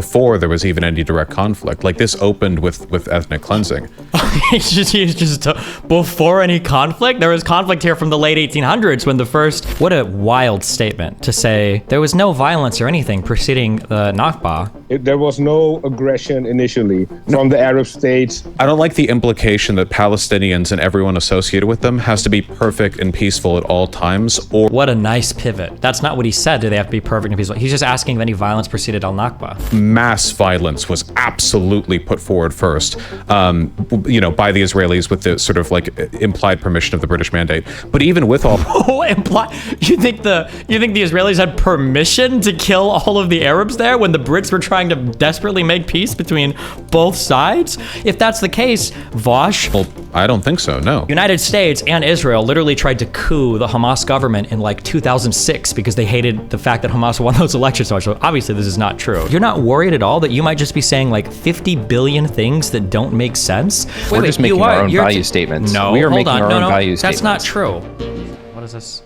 before there was even any direct conflict. Like, this opened with ethnic cleansing. He's just before any conflict? There was conflict here from the late 1800s when the first... What a wild statement to say there was no violence or anything preceding the Nakba. There was no aggression initially from the Arab states. I don't like the implication that Palestinians and everyone associated with them has to be perfect and peaceful at all times, or... What a nice pivot. That's not what he said. Do they have to be perfect and peaceful? He's just asking if any violence preceded al-Nakba. Mass violence was absolutely put forward first, you know, by the Israelis with the sort of like implied permission of the British mandate. But even with all... Oh, you think the Israelis had permission to kill all of the Arabs there when the Brits were trying to desperately make peace between both sides? If that's the case, Vaush... Well, I don't think so, no. United States and Israel literally tried to coup the Hamas government in like 2006 because they hated the fact that Hamas won those elections so much. So obviously this is not true. You're not worried at all that you might just be saying like 50 billion things that don't make sense? We're just making our own value statements. No, we are hold making on. our own value That's statements. not true. What is this?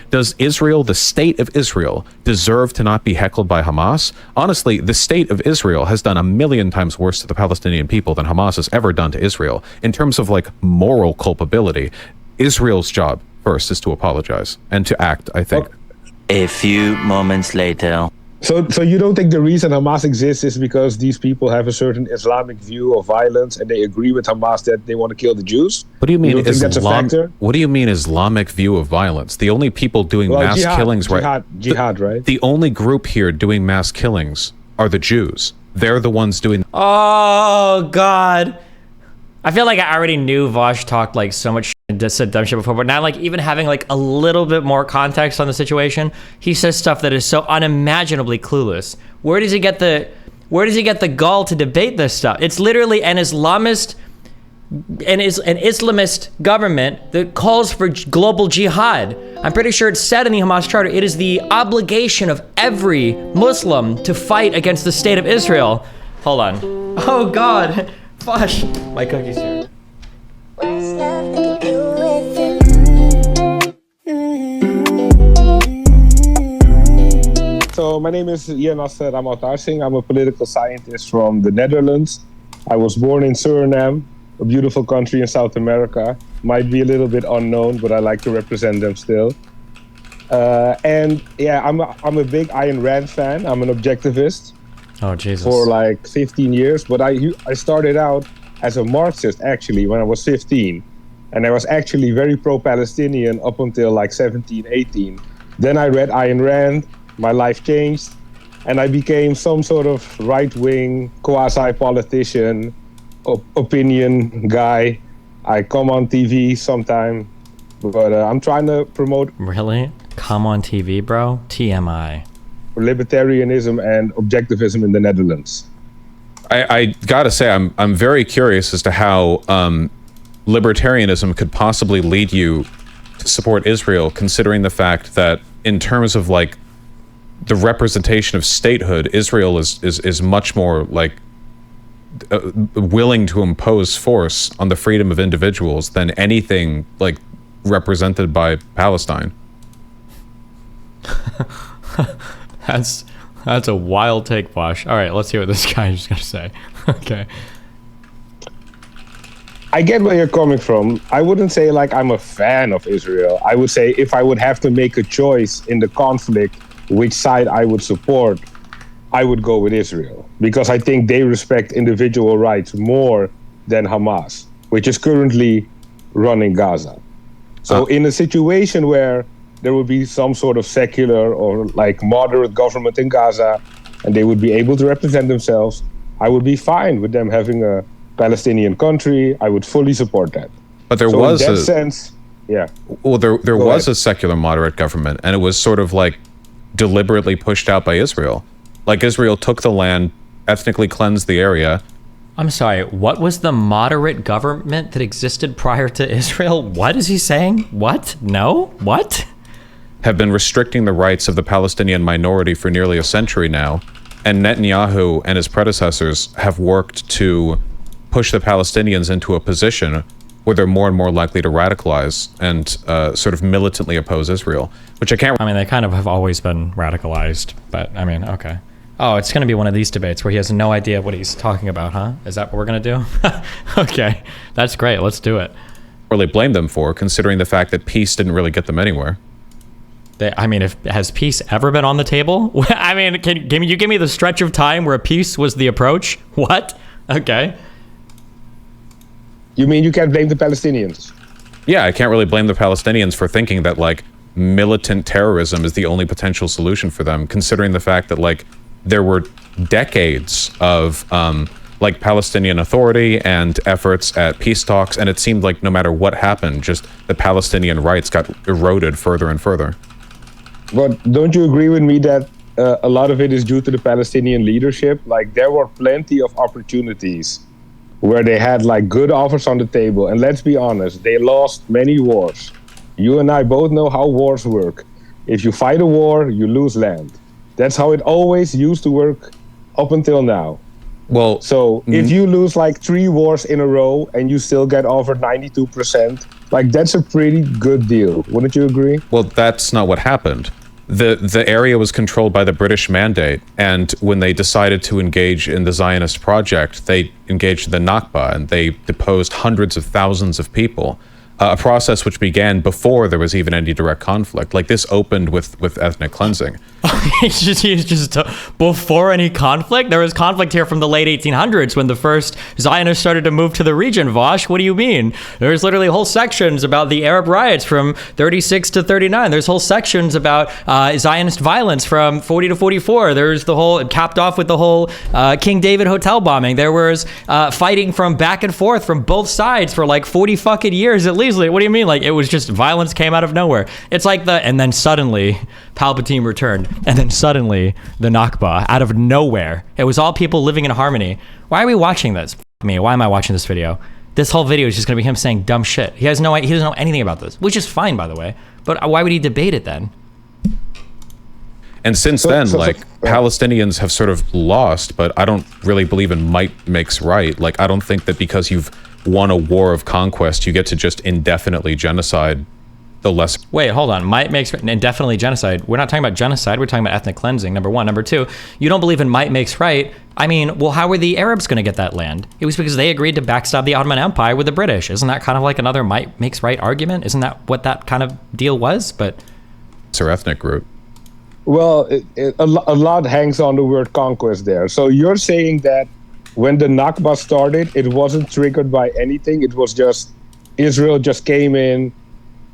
Does Israel, the state of Israel, deserve to not be heckled by Hamas? Honestly, the state of Israel has done a million times worse to the Palestinian people than Hamas has ever done to Israel. In terms of like moral culpability, Israel's job first is to apologize and to act, I think. A few moments later. So you don't think the reason Hamas exists is because these people have a certain Islamic view of violence and they agree with Hamas that they want to kill the Jews? What do you mean, you think that's a factor? What do you mean Islamic view of violence? The only people doing mass killings, right? Jihad, right? The only group here doing mass killings are the Jews. They're the ones doing... Oh, God. I feel like I already knew Vaush talked like so much shit and just said dumb shit before, but now like even having like a little bit more context on the situation, he says stuff that is so unimaginably clueless. Where does he get the gall to debate this stuff? It's literally an Islamist government that calls for global jihad. I'm pretty sure it's said in the Hamas charter, it is the obligation of every Muslim to fight against the state of Israel. Hold on. Oh God. Vaush, my cookie's here. So my name is Ian Nasser Amautarsing. I'm a political scientist from the Netherlands. I was born in Suriname, a beautiful country in South America. Might be a little bit unknown, but I like to represent them still. And yeah, I'm a big Ayn Rand fan. I'm an objectivist. Oh, Jesus. For like 15 years, but I started out as a Marxist actually when I was 15, and I was actually very pro-Palestinian up until like 17, 18. Then I read Ayn Rand, my life changed, and I became some sort of right-wing quasi-politician, opinion guy. I come on TV sometime, but I'm trying to promote... Really? Come on TV, bro? TMI. Libertarianism and objectivism in the Netherlands. I gotta say, I'm very curious as to how libertarianism could possibly lead you to support Israel, considering the fact that in terms of like the representation of statehood, Israel is much more like willing to impose force on the freedom of individuals than anything like represented by Palestine. That's a wild take, Vaush. All right, let's hear what this guy is gonna say. Okay. I get where you're coming from. I wouldn't say like I'm a fan of Israel. I would say if I would have to make a choice in the conflict, which side I would support, I would go with Israel. Because I think they respect individual rights more than Hamas, which is currently running Gaza. So in a situation where there would be some sort of secular or like moderate government in Gaza, and they would be able to represent themselves, I would be fine with them having a Palestinian country. I would fully support that. But there so was in that sense, yeah. Well, there was a secular moderate government, and it was sort of like deliberately pushed out by Israel. Like Israel took the land, ethnically cleansed the area. I'm sorry, what was the moderate government that existed prior to Israel? What is he saying? What? No? What? Have been restricting the rights of the Palestinian minority for nearly a century now, and Netanyahu and his predecessors have worked to push the Palestinians into a position where they're more and more likely to radicalize and sort of militantly oppose Israel, which I can't... I mean, they kind of have always been radicalized, but I mean, okay. Oh, it's going to be one of these debates where he has no idea what he's talking about, huh? Is that what we're going to do? Okay, that's great. Let's do it. Really blame them for, considering the fact that peace didn't really get them anywhere. Has peace ever been on the table? I mean, can you give me the stretch of time where peace was the approach? What? Okay. You mean you can't blame the Palestinians? Yeah, I can't really blame the Palestinians for thinking that, like, militant terrorism is the only potential solution for them, considering the fact that, like, there were decades of, like, Palestinian Authority and efforts at peace talks, and it seemed like no matter what happened, just the Palestinian rights got eroded further and further. But don't you agree with me that a lot of it is due to the Palestinian leadership? Like, there were plenty of opportunities where they had, like, good offers on the table. And let's be honest, they lost many wars. You and I both know how wars work. If you fight a war, you lose land. That's how it always used to work up until now. Well, so if you lose like 3 wars in a row and you still get offered 92%, like, that's a pretty good deal. Wouldn't you agree? Well, that's not what happened. The area was controlled by the British Mandate, and when they decided to engage in the Zionist project, they engaged in the Nakba, and they deposed hundreds of thousands of people. A process which began before there was even any direct conflict. Like, this opened with ethnic cleansing. He's just before any conflict? There was conflict here from the late 1800s when the first Zionists started to move to the region, Vaush. What do you mean? There's literally whole sections about the Arab riots from 36 to 39. There's whole sections about Zionist violence from 40 to 44. There's the whole, capped off with the whole King David hotel bombing. There was fighting from back and forth from both sides for like 40 fucking years at least. What do you mean? Like, it was just violence came out of nowhere. It's like and then suddenly Palpatine returned, and then suddenly the Nakba out of nowhere. It was all people living in harmony. Why are we watching this? Me, why am I watching this video? This whole video is just gonna be him saying dumb shit. He doesn't know anything about this, which is fine, by the way. But why would he debate it then? And since then, Palestinians have sort of lost, but I don't really believe in might makes right. Like, I don't think that because you've won a war of conquest, you get to just indefinitely genocide the lesser. Wait, hold on. Might makes indefinitely genocide. We're not talking about genocide. We're talking about ethnic cleansing, number one. Number two, you don't believe in might makes right. I mean, well, how were the Arabs going to get that land? It was because they agreed to backstab the Ottoman Empire with the British. Isn't that kind of like another might makes right argument? Isn't that what that kind of deal was? But it's our ethnic group. Well, a lot hangs on the word conquest there. So you're saying that when the Nakba started, it wasn't triggered by anything. It was just Israel just came in,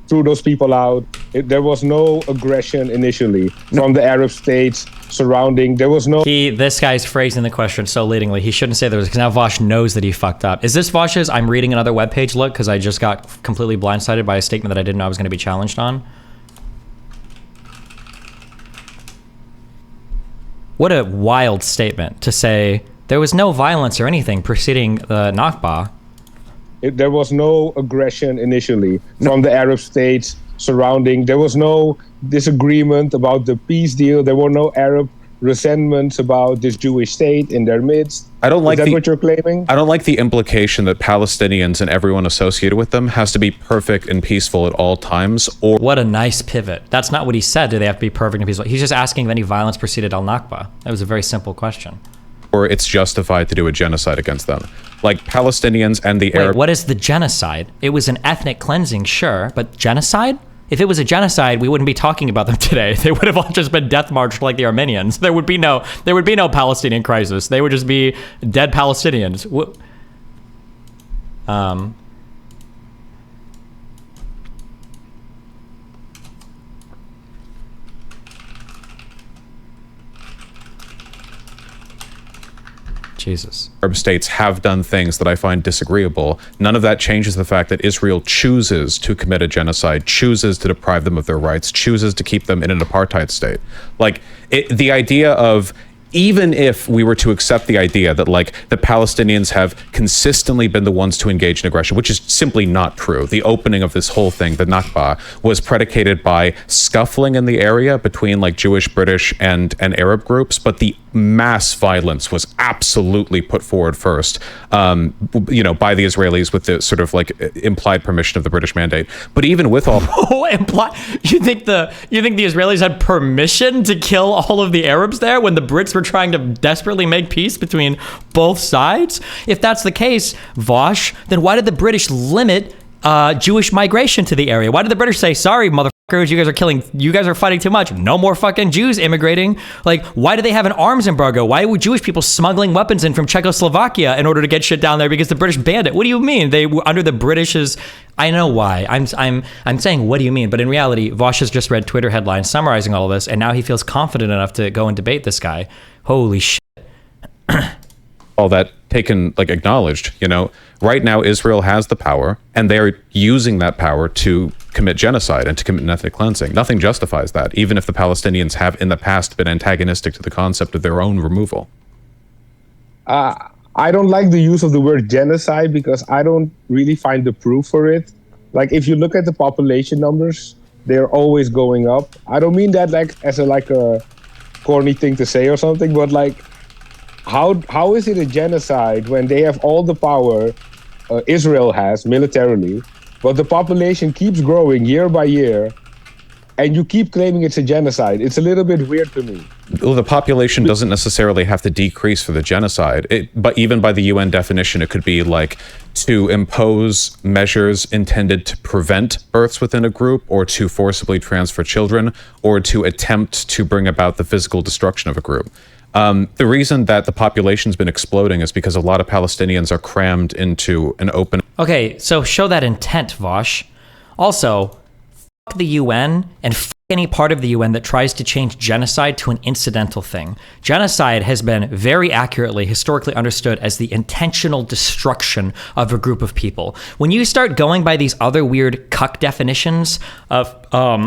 threw those people out. There was no aggression initially from the Arab states surrounding. There was no... This guy's phrasing the question so leadingly. He shouldn't say there was, because now Vaush knows that he fucked up. Is this Vaush's I'm reading another webpage look because I just got completely blindsided by a statement that I didn't know I was going to be challenged on? What a wild statement to say... There was no violence or anything preceding the Nakba. There was no aggression initially from the Arab states surrounding. There was no disagreement about the peace deal. There were no Arab resentments about this Jewish state in their midst. I don't like Is that what you're claiming? I don't like the implication that Palestinians and everyone associated with them has to be perfect and peaceful at all times. Or what a nice pivot. That's not what he said. Do they have to be perfect and peaceful? He's just asking if any violence preceded al-Nakba. That was a very simple question. Or it's justified to do a genocide against them. Like, Palestinians and the Arab... What is the genocide? It was an ethnic cleansing, sure, but genocide? If it was a genocide, we wouldn't be talking about them today. They would have all just been death marched like the Armenians. There would be no Palestinian crisis. They would just be dead Palestinians. Jesus. Arab states have done things that I find disagreeable. None of that changes the fact that Israel chooses to commit a genocide, chooses to deprive them of their rights, chooses to keep them in an apartheid state. Like, the idea of, even if we were to accept the idea that, like, the Palestinians have consistently been the ones to engage in aggression, which is simply not true. The opening of this whole thing, the Nakba, was predicated by scuffling in the area between, like, Jewish, British, and Arab groups, but the mass violence was absolutely put forward first, you know, by the Israelis with the sort of, like, implied permission of the British Mandate. But even with all... You think the Israelis had permission to kill all of the Arabs there when the Brits were trying to desperately make peace between both sides? If that's the case, Vaush, then why did the British limit Jewish migration to the area? Why did the British say, sorry, motherfuckers, you guys are fighting too much. No more fucking Jews immigrating. Like, why do they have an arms embargo? Why were Jewish people smuggling weapons in from Czechoslovakia in order to get shit down there because the British banned it? What do you mean? They were under the British's... I know why. I'm saying, what do you mean? But in reality, Vaush has just read Twitter headlines summarizing all of this, and now he feels confident enough to go and debate this guy. Holy shit. All that taken, like, acknowledged, you know, right now Israel has the power and they're using that power to commit genocide and to commit ethnic cleansing. Nothing justifies that, even if the Palestinians have in the past been antagonistic to the concept of their own removal. I don't like the use of the word genocide because I don't really find the proof for it. Like, if you look at the population numbers, they're always going up. I don't mean that like as a corny thing to say or something, but like, how is it a genocide when they have all the power Israel has militarily, but the population keeps growing year by year, and you keep claiming it's a genocide? It's a little bit weird to me. Well, the population doesn't necessarily have to decrease for the genocide, but even by the UN definition, it could be like to impose measures intended to prevent births within a group, or to forcibly transfer children, or to attempt to bring about the physical destruction of a group. The reason that the population's been exploding is because a lot of Palestinians are crammed into an open... Okay, so show that intent, Vaush. Also, fuck the UN and fuck any part of the UN that tries to change genocide to an incidental thing. Genocide has been very accurately, historically understood as the intentional destruction of a group of people. When you start going by these other weird cuck definitions of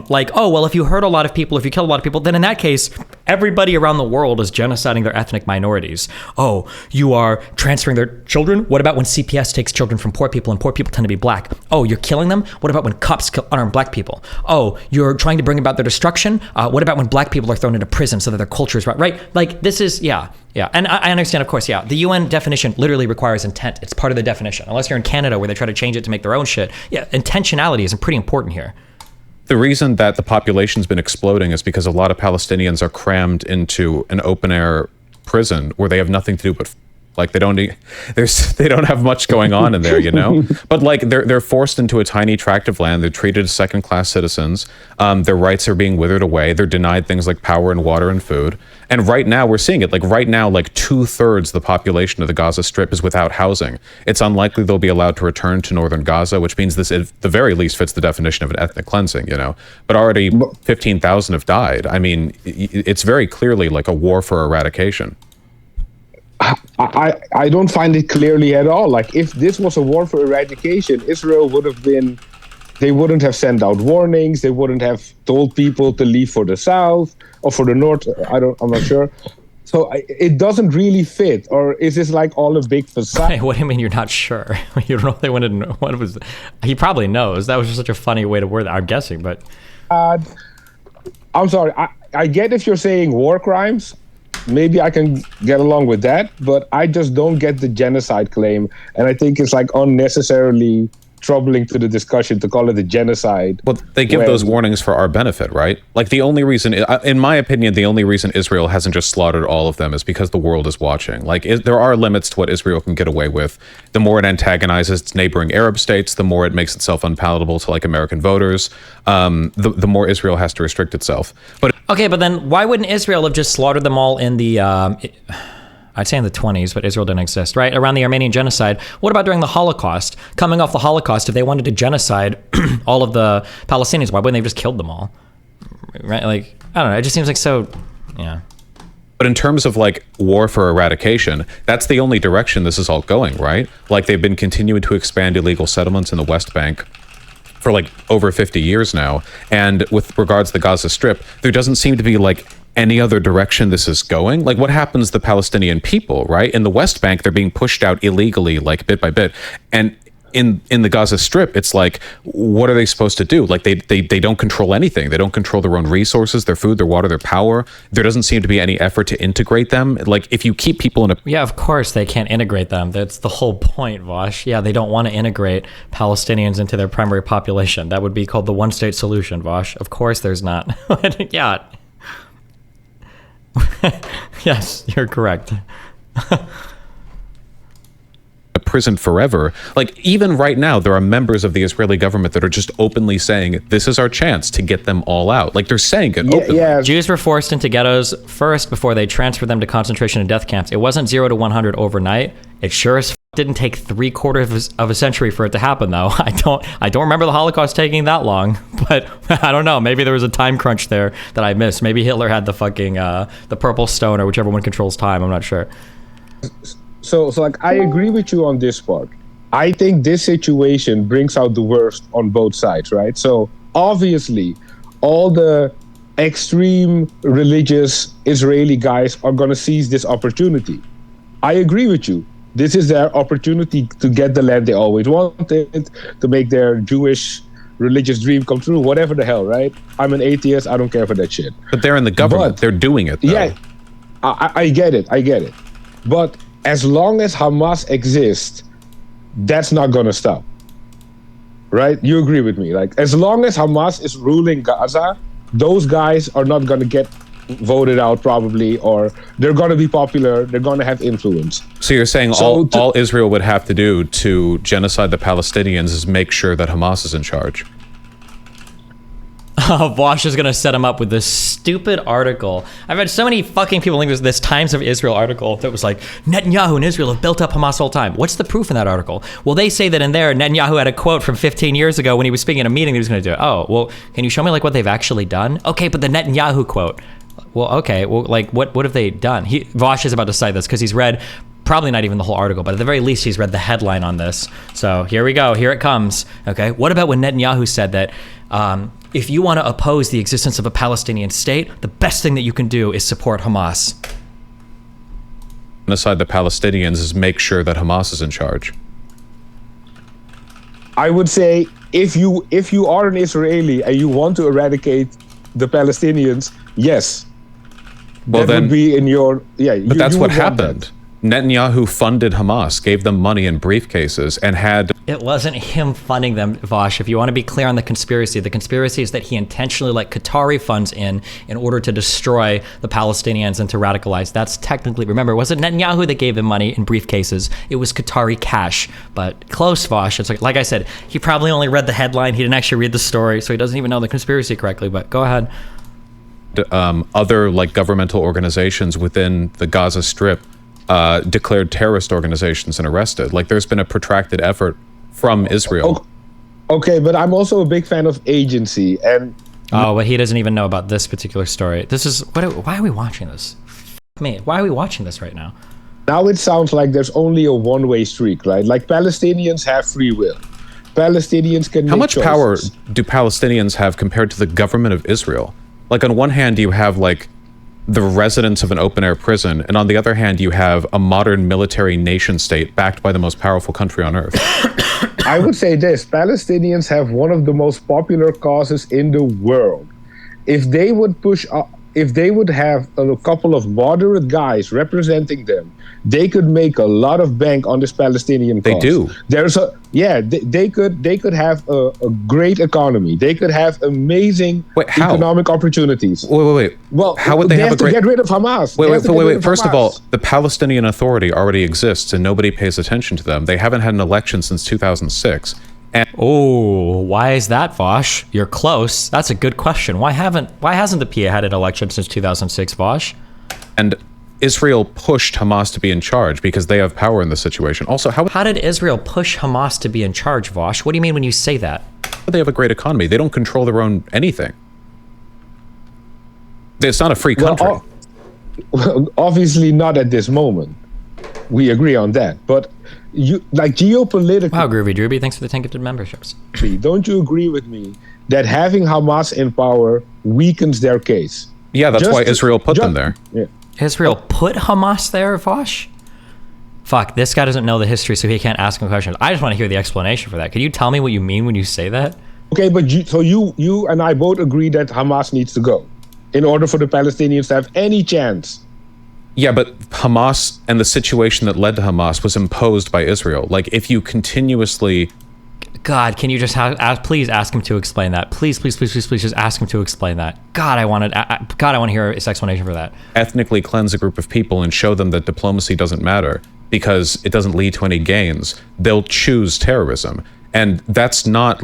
like, oh, well, if you hurt a lot of people, if you kill a lot of people, then in that case, everybody around the world is genociding their ethnic minorities. Oh, you are transferring their children? What about when CPS takes children from poor people and poor people tend to be black? Oh, you're killing them? What about when cops kill unarmed black people? Oh, you're trying to bring about their destruction? What about when black people are thrown into prison so that their culture is right? Like, this is, yeah. And I understand, of course, yeah. The UN definition literally requires intent. It's part of the definition. Unless you're in Canada where they try to change it to make their own shit. Yeah, intentionality is pretty important here. The reason that the population's been exploding is because a lot of Palestinians are crammed into an open-air prison where they have nothing to do but... Like, they don't have much going on in there, you know? But like, they're forced into a tiny tract of land. They're treated as second-class citizens. Their rights are being withered away. They're denied things like power and water and food. And right now we're seeing it. Like right now, like 2/3 of the population of the Gaza Strip is without housing. It's unlikely they'll be allowed to return to northern Gaza, which means this at the very least fits the definition of an ethnic cleansing, you know? But already 15,000 have died. I mean, it's very clearly like a war for eradication. I don't find it clearly at all. Like, if this was a war for eradication, Israel they wouldn't have sent out warnings. They wouldn't have told people to leave for the south or for the north. I'm not sure. So it doesn't really fit. Or is this like all a big facade? Hey, what do you mean you're not sure? You don't know if they wanted to know what was... He probably knows. That was just such a funny way to word that, I'm guessing, but... I'm sorry. I get if you're saying war crimes. Maybe I can get along with that, but I just don't get the genocide claim. And I think it's like unnecessarily troubling to the discussion to call it a genocide. Well, they give those warnings for our benefit, right? Like the only reason, in my opinion, the only reason Israel hasn't just slaughtered all of them is because the world is watching. Like there are limits to what Israel can get away with. The more it antagonizes its neighboring Arab states, the more it makes itself unpalatable to like American voters. The more Israel has to restrict itself. But okay, but then why wouldn't Israel have just slaughtered them all in the... I'd say in the 20s, but Israel didn't exist, right? Around the Armenian genocide. What about during the Holocaust? Coming off the Holocaust, if they wanted to genocide all of the Palestinians, why wouldn't they have just killed them all? Right? Like, I don't know. It just seems like so, yeah. But in terms of like war for eradication, that's the only direction this is all going, right? Like they've been continuing to expand illegal settlements in the West Bank for like over 50 years now. And with regards to the Gaza Strip, there doesn't seem to be like any other direction this is going. Like what happens to the Palestinian people, right? In the West Bank, they're being pushed out illegally, like bit by bit. And in the Gaza Strip, it's like, what are they supposed to do? Like they don't control anything. They don't control their own resources, their food, their water, their power. There doesn't seem to be any effort to integrate them. Like if you keep people in a... Yeah, of course they can't integrate them. That's the whole point, Vaush. Yeah, they don't want to integrate Palestinians into their primary population. That would be called the one-state solution, Vaush. Of course there's not. Yeah. Yes, you're correct. Prison forever. Like, even right now, there are members of the Israeli government that are just openly saying, this is our chance to get them all out. Like, they're saying it openly. Yeah. Jews were forced into ghettos first before they transferred them to concentration and death camps. It wasn't 0 to 100 overnight. It sure as didn't take 3/4 of a century for it to happen, though. I don't remember the Holocaust taking that long, but I don't know. Maybe there was a time crunch there that I missed. Maybe Hitler had the fucking the purple stone, or whichever one controls time. I'm not sure. So like, I agree with you on this part. I think this situation brings out the worst on both sides, right? So obviously, all the extreme religious Israeli guys are going to seize this opportunity. I agree with you. This is their opportunity to get the land they always wanted, to make their Jewish religious dream come true, whatever the hell, right? I'm an atheist. I don't care for that shit. But they're in the government. They're doing it, though. Yeah, I get it. I get it. But as long as Hamas exists, that's not going to stop. Right? You agree with me? Like, as long as Hamas is ruling Gaza, those guys are not going to get voted out probably, or they're going to be popular, they're going to have influence. So you're saying all Israel would have to do to genocide the Palestinians is make sure that Hamas is in charge? Vaush is going to set him up with this stupid article. I've had so many fucking people link this Times of Israel article that was like, Netanyahu and Israel have built up Hamas all the time. What's the proof in that article? Well, they say that in there, Netanyahu had a quote from 15 years ago when he was speaking at a meeting that he was going to do it. Oh, well, can you show me like what they've actually done? Okay, but the Netanyahu quote. Well, okay, well, like what have they done? Vaush is about to cite this because he's read probably not even the whole article, but at the very least he's read the headline on this. So here we go. Here it comes. Okay, what about when Netanyahu said that if you want to oppose the existence of a Palestinian state, the best thing that you can do is support Hamas. Genocide the Palestinians is make sure that Hamas is in charge. I would say if you are an Israeli and you want to eradicate the Palestinians, yes. Well, that then would be in your But that's what happened. Netanyahu funded Hamas, gave them money in briefcases, and had... It wasn't him funding them, Vaush. If you want to be clear on the conspiracy is that he intentionally let Qatari funds in order to destroy the Palestinians and to radicalize. That's technically, remember, it wasn't Netanyahu that gave him money in briefcases. It was Qatari cash. But close, Vaush. It's like I said, he probably only read the headline. He didn't actually read the story, so he doesn't even know the conspiracy correctly. But go ahead. Other like governmental organizations within the Gaza Strip declared terrorist organizations and arrested. Like, there's been a protracted effort from Israel. Okay, but I'm also a big fan of agency, and but he doesn't even know about this particular story. This is why are we watching this? Me, why are we watching this right now? Now it sounds like there's only a one-way street, right? Like, Palestinians have free will. Palestinians can How make much choices. power do Palestinians have compared to the government of Israel? Like, on one hand, you have like the residents of an open-air prison, and on the other hand, you have a modern military nation state backed by the most powerful country on earth. I would say this: Palestinians have one of the most popular causes in the world. If they would if they would have a couple of moderate guys representing them, they could make a lot of bank on this Palestinian cause. They do. They could have a great economy. They could have amazing economic opportunities. Wait. Well, how would they have to get rid of Hamas? Wait. First of all, the Palestinian Authority already exists, and nobody pays attention to them. They haven't had an election since 2006. And why is that, Vaush? You're close. That's a good question. Why hasn't the PA had an election since 2006, Vaush? And Israel pushed Hamas to be in charge because they have power in the situation. Also, how did Israel push Hamas to be in charge, Vaush? What do you mean when you say that? They have a great economy. They don't control their own anything. It's not a free country. Well, obviously not at this moment. We agree on that. But geopolitically... Wow, Groovy Drooby, thanks for the 10 gifted memberships. Don't you agree with me that having Hamas in power weakens their case? Yeah, that's why Israel put them there. Yeah. Israel put Hamas there, Vaush? Fuck, this guy doesn't know the history, so he can't ask him questions. I just want to hear the explanation for that. Can you tell me what you mean when you say that? Okay, but you and I both agree that Hamas needs to go in order for the Palestinians to have any chance. Yeah, but Hamas and the situation that led to Hamas was imposed by Israel. Like, if you continuously God, can you just please ask him to explain that? Please just ask him to explain that. God, I want to hear his explanation for that. Ethnically cleanse a group of people and show them that diplomacy doesn't matter because it doesn't lead to any gains. They'll choose terrorism. And that's not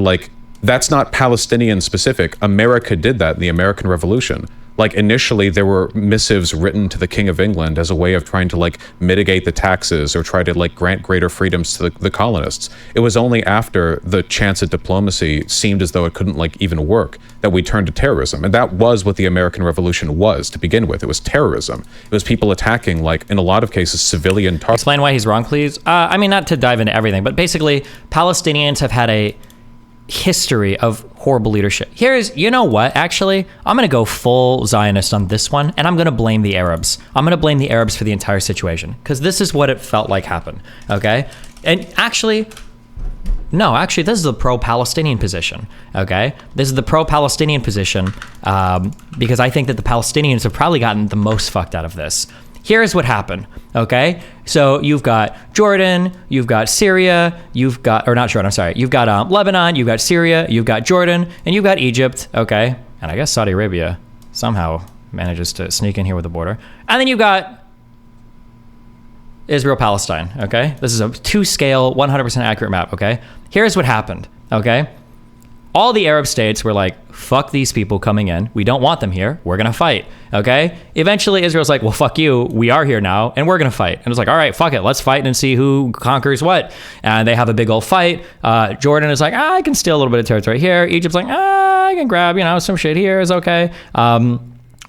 Palestinian specific. America did that in the American Revolution. Like, initially there were missives written to the King of England as a way of trying to like mitigate the taxes or try to like grant greater freedoms to the colonists. It was only after the chance at diplomacy seemed as though it couldn't like even work that we turned to terrorism. And that was what the American Revolution was to begin with. It was terrorism. It was people attacking, like in a lot of cases, civilian targets. Explain why he's wrong, please. I mean, not to dive into everything, but basically Palestinians have had a history of horrible leadership. You know what, actually, I'm going to go full Zionist on this one, and I'm going to blame the Arabs. I'm going to blame the Arabs for the entire situation, because this is what it felt like happened, okay? And actually, this is the pro-Palestinian position, okay? This is the pro-Palestinian position because I think that the Palestinians have probably gotten the most fucked out of this. Here's what happened, okay? So you've got Jordan, you've got Syria, you've got Lebanon, you've got Syria, you've got Jordan, and you've got Egypt, okay? And I guess Saudi Arabia somehow manages to sneak in here with the border. And then you've got Israel-Palestine, okay? This is a 2-scale, 100% accurate map, okay? Here's what happened, okay? All the Arab states were like, fuck these people coming in. We don't want them here. We're going to fight. Okay? Eventually, Israel's like, well, fuck you. We are here now, and we're going to fight. And it's like, all right, fuck it. Let's fight and see who conquers what. And they have a big old fight. Jordan is like, I can steal a little bit of territory here. Egypt's like, I can grab, some shit here is okay.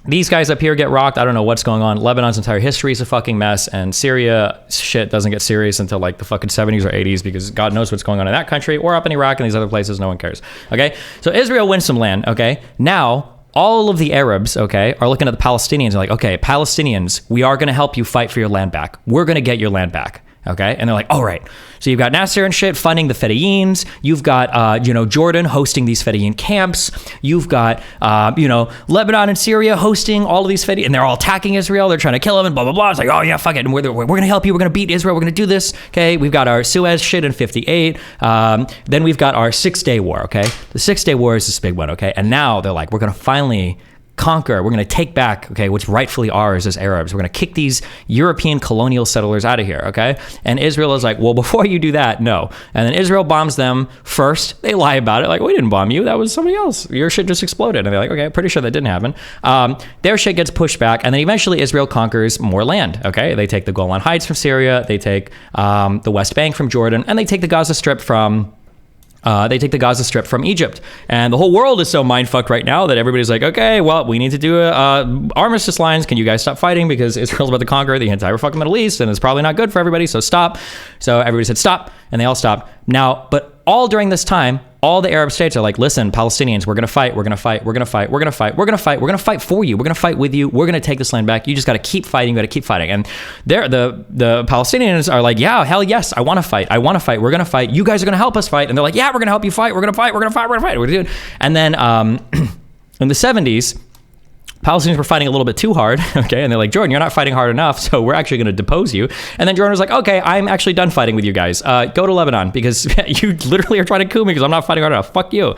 These guys up here get rocked. I don't know what's going on. Lebanon's entire history is a fucking mess, and Syria shit doesn't get serious until like the fucking 70s or 80s because God knows what's going on in that country or up in Iraq and these other places. No one cares. Okay, so Israel wins some land. Okay, now all of the Arabs, okay, are looking at the Palestinians and like, okay, Palestinians, we are going to help you fight for your land back. We're going to get your land back. Okay, and they're like, all right. So you've got Nasser and shit funding the Fedayins. You've got, Jordan hosting these Fedayeen camps. You've got, Lebanon and Syria hosting all of these Fedayeen, and they're all attacking Israel. They're trying to kill them and blah, blah, blah. It's like, oh yeah, fuck it. And we're going to help you. We're going to beat Israel. We're going to do this. Okay, we've got our Suez shit in 58. Then we've got our 6-Day War, okay? The 6-Day War is this big one, okay? And now they're like, we're going to finally conquer, we're going to take back, okay, what's rightfully ours as Arabs. We're going to kick these European colonial settlers out of here, okay? And Israel is like, well, before you do that, no. And then Israel bombs them first. They lie about it, like, we didn't bomb you. That was somebody else. Your shit just exploded. And they're like, okay, pretty sure that didn't happen. Their shit gets pushed back, and then eventually Israel conquers more land, okay? They take the Golan Heights from Syria, they take the West Bank from Jordan, and they take the Gaza Strip from Egypt. And the whole world is so mindfucked right now that everybody's like, okay, well, we need to do armistice lines. Can you guys stop fighting? Because Israel's about to conquer the entire fucking Middle East, and it's probably not good for everybody, so stop. So everybody said stop, and they all stopped. Now, but all during this time, all the Arab states are like, listen, Palestinians, we're going to fight, we're going to fight, we're going to fight, we're going to fight, we're going to fight, we're going to fight for you, we're going to fight with you, we're going to take this land back. You just got to keep fighting, you got to keep fighting. And the Palestinians are like, yeah, hell yes, I want to fight, we're going to fight, you guys are going to help us fight. And they're like, yeah, we're going to help you fight, we're going to fight, we're going to fight, we're going to fight, we're going to do it. And then in the 70s, Palestinians were fighting a little bit too hard, okay? And they're like, Jordan, you're not fighting hard enough, so we're actually going to depose you. And then Jordan was like, okay, I'm actually done fighting with you guys. Go to Lebanon, because you literally are trying to coup me because I'm not fighting hard enough. Fuck you.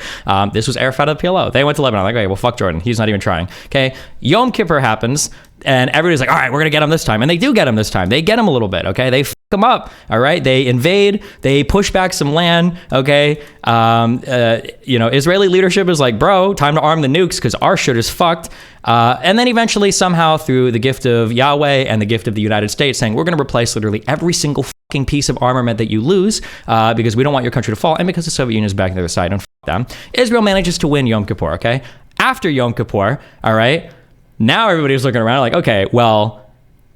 This was Arafat of the PLO. They went to Lebanon. Like, okay, well, fuck Jordan. He's not even trying, okay? Yom Kippur happens, and everybody's like, all right, we're going to get him this time. And they do get him this time. They get him a little bit, okay? They fuck him up, all right? They invade. They push back some land, okay? Israeli leadership is like, bro, time to arm the nukes because our shit is fucked. And then eventually, somehow, through the gift of Yahweh and the gift of the United States, saying, we're going to replace literally every single fucking piece of armament that you lose because we don't want your country to fall, and because the Soviet Union is back on the other side, and fuck them. Israel manages to win Yom Kippur, okay? After Yom Kippur, all right, now everybody's looking around like, okay, well,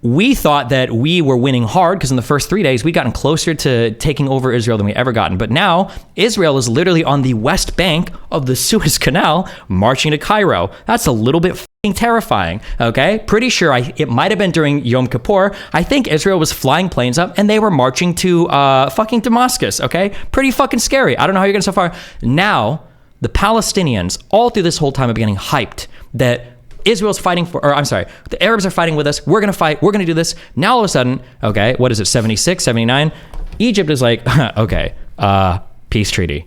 we thought that we were winning hard because in the first 3 days, we'd gotten closer to taking over Israel than we ever gotten. But now Israel is literally on the west bank of the Suez Canal marching to Cairo. That's a little bit fucking terrifying, okay? Pretty sure it might have been during Yom Kippur. I think Israel was flying planes up and they were marching to fucking Damascus, okay? Pretty fucking scary. I don't know how you're getting so far. Now, the Palestinians, all through this whole time, are getting hyped that Israel's fighting the Arabs are fighting with us. We're going to fight. We're going to do this. Now, all of a sudden, okay, what is it, 76, 79? Egypt is like, okay, peace treaty.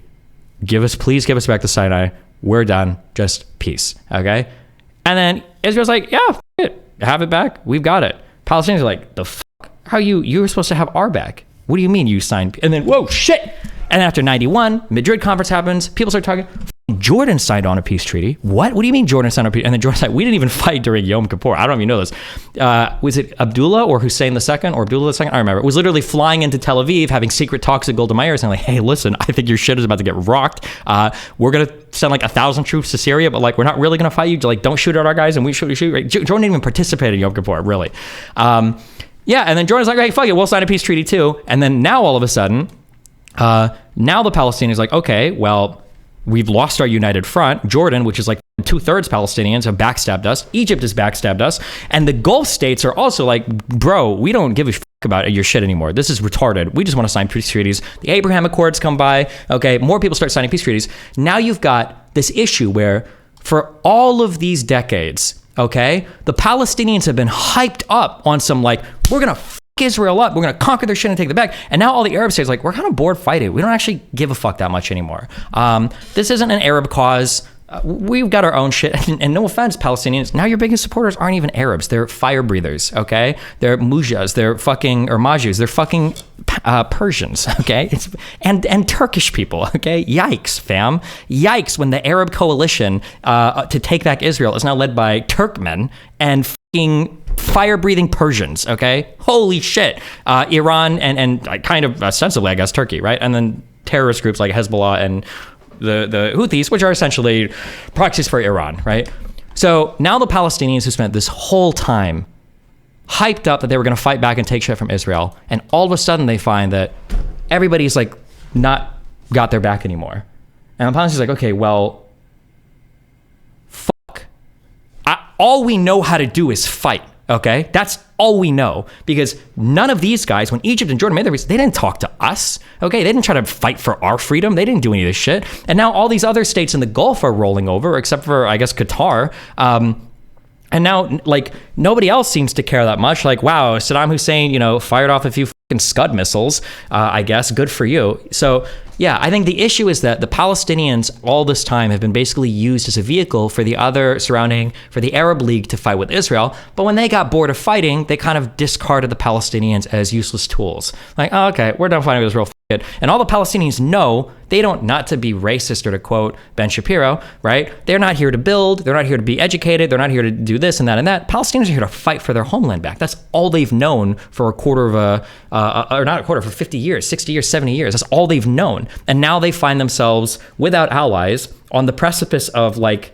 please give us back the Sinai. We're done. Just peace. Okay. And then Israel's like, yeah, f it. Have it back. We've got it. Palestinians are like, the fuck? How you were supposed to have our back? What do you mean you signed? And then, whoa, shit. And after 91, Madrid conference happens. People start talking. Jordan signed on a peace treaty. What? What do you mean Jordan signed on a peace? And then Jordan's like, we didn't even fight during Yom Kippur. I don't even know this. Was it Abdullah or Hussein II or Abdullah II? I don't remember. It was literally flying into Tel Aviv, having secret talks at Golda Meir, saying like, hey, listen, I think your shit is about to get rocked. We're going to send like 1,000 troops to Syria, but like, we're not really going to fight you. Like, don't shoot at our guys and we shoot. Right? Jordan didn't even participate in Yom Kippur, really. Yeah, and then Jordan's like, hey, fuck it, we'll sign a peace treaty too. And then now all of a sudden, now the Palestinians are like, okay, well, we've lost our united front. Jordan, which is like 2/3 Palestinians, have backstabbed us. Egypt has backstabbed us. And the Gulf states are also like, bro, we don't give a fuck about your shit anymore. This is retarded. We just want to sign peace treaties. The Abraham Accords come by. Okay, more people start signing peace treaties. Now you've got this issue where for all of these decades, okay, the Palestinians have been hyped up on some like, we're going to Israel up. We're going to conquer their shit and take it back. And now all the Arab states like, we're kind of bored fighting. We don't actually give a fuck that much anymore. This isn't an Arab cause. We've got our own shit. And no offense, Palestinians. Now your biggest supporters aren't even Arabs. They're fire breathers, okay? They're Mujahs. They're fucking, or Majus. They're fucking Persians, okay? And Turkish people, okay? Yikes, fam. Yikes when the Arab coalition to take back Israel is now led by Turkmen and fucking fire-breathing Persians, okay? Holy shit. Iran and kind of ostensibly, I guess, Turkey, right? And then terrorist groups like Hezbollah and the Houthis, which are essentially proxies for Iran, right? So now the Palestinians who spent this whole time hyped up that they were going to fight back and take shit from Israel, and all of a sudden they find that everybody's like not got their back anymore. And the Palestinians are like, okay, well, fuck. All we know how to do is fight. Okay, that's all we know, because none of these guys, when Egypt and Jordan made their peace, they didn't talk to us. Okay, they didn't try to fight for our freedom. They didn't do any of this shit. And now all these other states in the Gulf are rolling over, except for, I guess, Qatar. And now, like, nobody else seems to care that much. Like, wow, Saddam Hussein, you know, fired off a few fucking Scud missiles. I guess, good for you. So, yeah, I think the issue is that the Palestinians all this time have been basically used as a vehicle for the Arab League to fight with Israel. But when they got bored of fighting, they kind of discarded the Palestinians as useless tools. Like, oh, okay, we're done fighting with Israel. And all the Palestinians know they don't, not to be racist or to quote Ben Shapiro, right? They're not here to build. They're not here to be educated. They're not here to do this and that and that. Palestinians are here to fight for their homeland back. That's all they've known for a quarter of or not a quarter, for 50 years, 60 years, 70 years. That's all they've known. And now they find themselves without allies on the precipice of, like,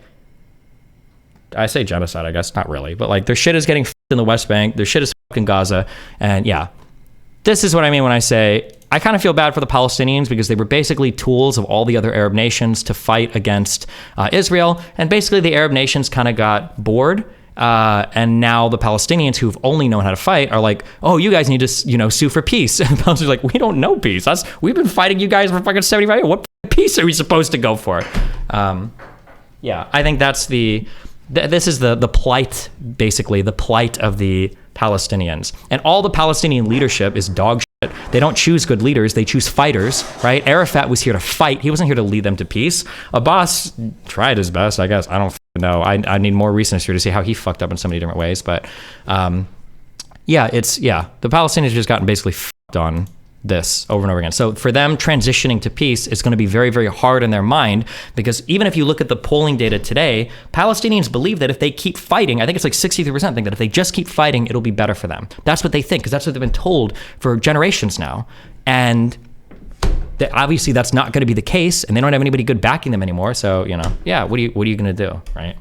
I say genocide, I guess, not really, but like their shit is getting in the West Bank. Their shit is in Gaza. And yeah, this is what I mean when I say I kind of feel bad for the Palestinians, because they were basically tools of all the other Arab nations to fight against Israel. And basically the Arab nations kind of got bored. And now the Palestinians, who've only known how to fight, are like, oh, you guys need to, you know, sue for peace. And the Palestinians are like, we don't know peace. We've been fighting you guys for fucking 75 years. What peace are we supposed to go for? Yeah, I think that's this is the plight, basically, the plight of the Palestinians. And all the Palestinian leadership is dog shit. They don't choose good leaders. They choose fighters, right? Arafat was here to fight. He wasn't here to lead them to peace. Abbas tried his best, I guess. I don't know. I need more recent history to see how he fucked up in so many different ways. But the Palestinians have just gotten basically fucked on this over and over again. So for them, transitioning to peace is going to be very, very hard in their mind, because even if you look at the polling data today, Palestinians believe that if they keep fighting, I think it's like 63% think that if they just keep fighting, it'll be better for them. That's what they think, because that's what they've been told for generations now. And obviously that's not going to be the case, and they don't have anybody good backing them anymore. So, you know, yeah, what are you going to do, right?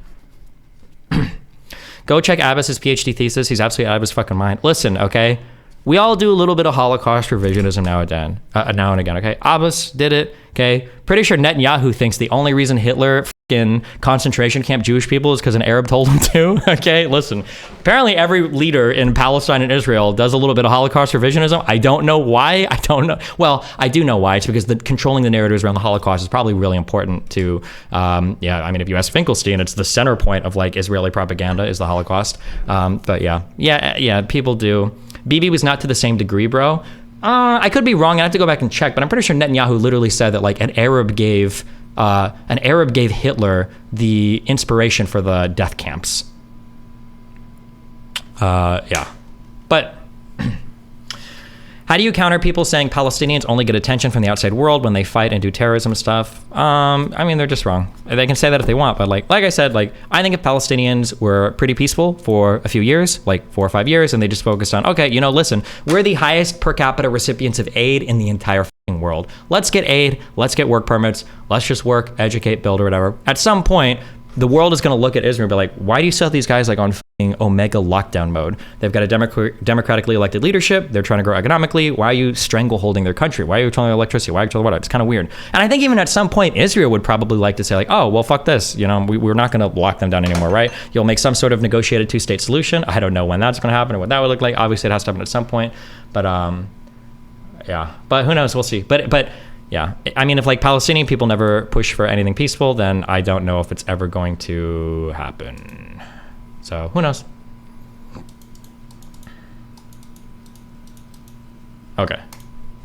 Go check Abbas's PhD thesis. He's absolutely out of his fucking mind. Listen, okay? We all do a little bit of Holocaust revisionism now and again, okay? Abbas did it, okay? Pretty sure Netanyahu thinks the only reason Hitler fucking concentration camp Jewish people is because an Arab told him to, okay? Listen, apparently every leader in Palestine and Israel does a little bit of Holocaust revisionism. I don't know why. I don't know. Well, I do know why. It's because controlling the narratives around the Holocaust is probably really important to, I mean, if you ask Finkelstein, it's the center point of, like, Israeli propaganda is the Holocaust. But yeah, people do. Bibi was not to the same degree, bro. I could be wrong. I have to go back and check, but I'm pretty sure Netanyahu literally said that, like, an Arab gave an Arab gave Hitler the inspiration for the death camps. Yeah. But how do you counter people saying Palestinians only get attention from the outside world when they fight and do terrorism stuff? I mean, they're just wrong. They can say that if they want, but like I said, like I think if Palestinians were pretty peaceful for a few years, like 4 or 5 years, and they just focused on, okay, you know, listen, we're the highest per capita recipients of aid in the entire world. Let's get aid. Let's get work permits. Let's just work, educate, build, or whatever. At some point, the world is going to look at Israel and be like, why do you still have these guys like on Omega lockdown mode? They've got a democratically elected leadership. They're trying to grow economically. Why are you strangleholding their country? Why are you controlling their electricity? Why are you controlling water? It's kind of weird. And I think even at some point, Israel would probably like to say like, oh, well, fuck this. You know, we're not going to lock them down anymore, right? You'll make some sort of negotiated 2-state solution. I don't know when that's going to happen or what that would look like. Obviously, it has to happen at some point. But yeah, but who knows? We'll see. But yeah, I mean, if like Palestinian people never push for anything peaceful, then I don't know if it's ever going to happen. So who knows? Okay.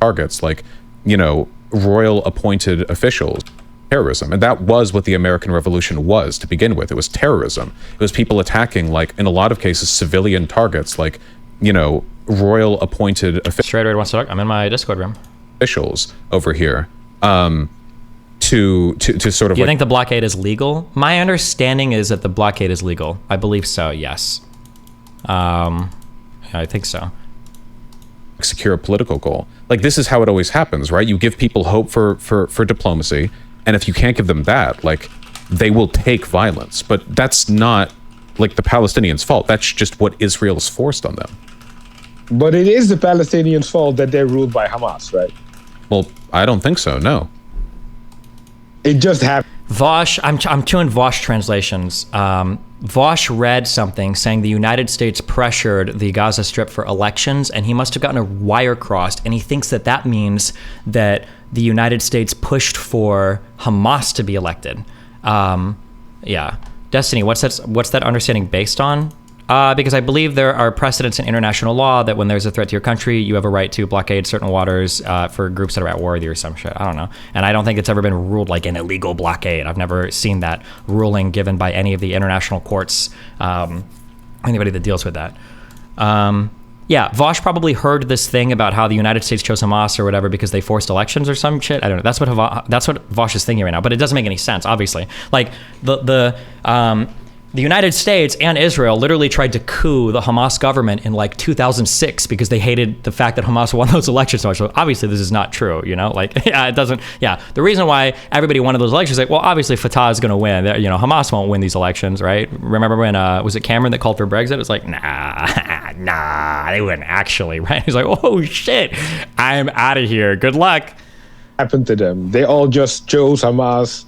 Targets like, you know, royal appointed officials, terrorism. And that was what the American Revolution was to begin with. It was terrorism. It was people attacking, like, in a lot of cases, civilian targets, like, you know, royal appointed officials. Straight away wants to talk. I'm in my Discord room. Officials over here to sort of. Do you think the blockade is legal? My understanding is that the blockade is legal. I believe so. Yes. Yeah, I think so. Secure a political goal. Like this is how it always happens, right? You give people hope for diplomacy, and if you can't give them that, like they will take violence. But that's not like the Palestinians' fault. That's just what Israel's forced on them. But it is the Palestinians' fault that they're ruled by Hamas, right? Well, I don't think so, no. It just happened. Vaush, I'm doing Vaush translations. Vaush read something saying the United States pressured the Gaza Strip for elections, and he must have gotten a wire crossed, and he thinks that that means that the United States pushed for Hamas to be elected. Yeah. Destiny, what's that understanding based on? Because I believe there are precedents in international law that when there's a threat to your country, you have a right to blockade certain waters for groups that are at war with you or some shit. I don't know. And I don't think it's ever been ruled like an illegal blockade. I've never seen that ruling given by any of the international courts, anybody that deals with that. Yeah, Vaush probably heard this thing about how the United States chose Hamas or whatever because they forced elections or some shit. I don't know. That's what Vaush is thinking right now, but it doesn't make any sense, obviously. Like the United States and Israel literally tried to coup the Hamas government in like 2006 because they hated the fact that Hamas won those elections so much. So obviously this is not true, you know? Like, yeah, it doesn't, yeah. The reason why everybody wanted those elections, like, well, obviously Fatah is going to win. You know, Hamas won't win these elections, right? Remember when, was it Cameron that called for Brexit? It was like, nah, they wouldn't actually, right? He's like, oh shit, I'm out of here. Good luck. Happened to them. They all just chose Hamas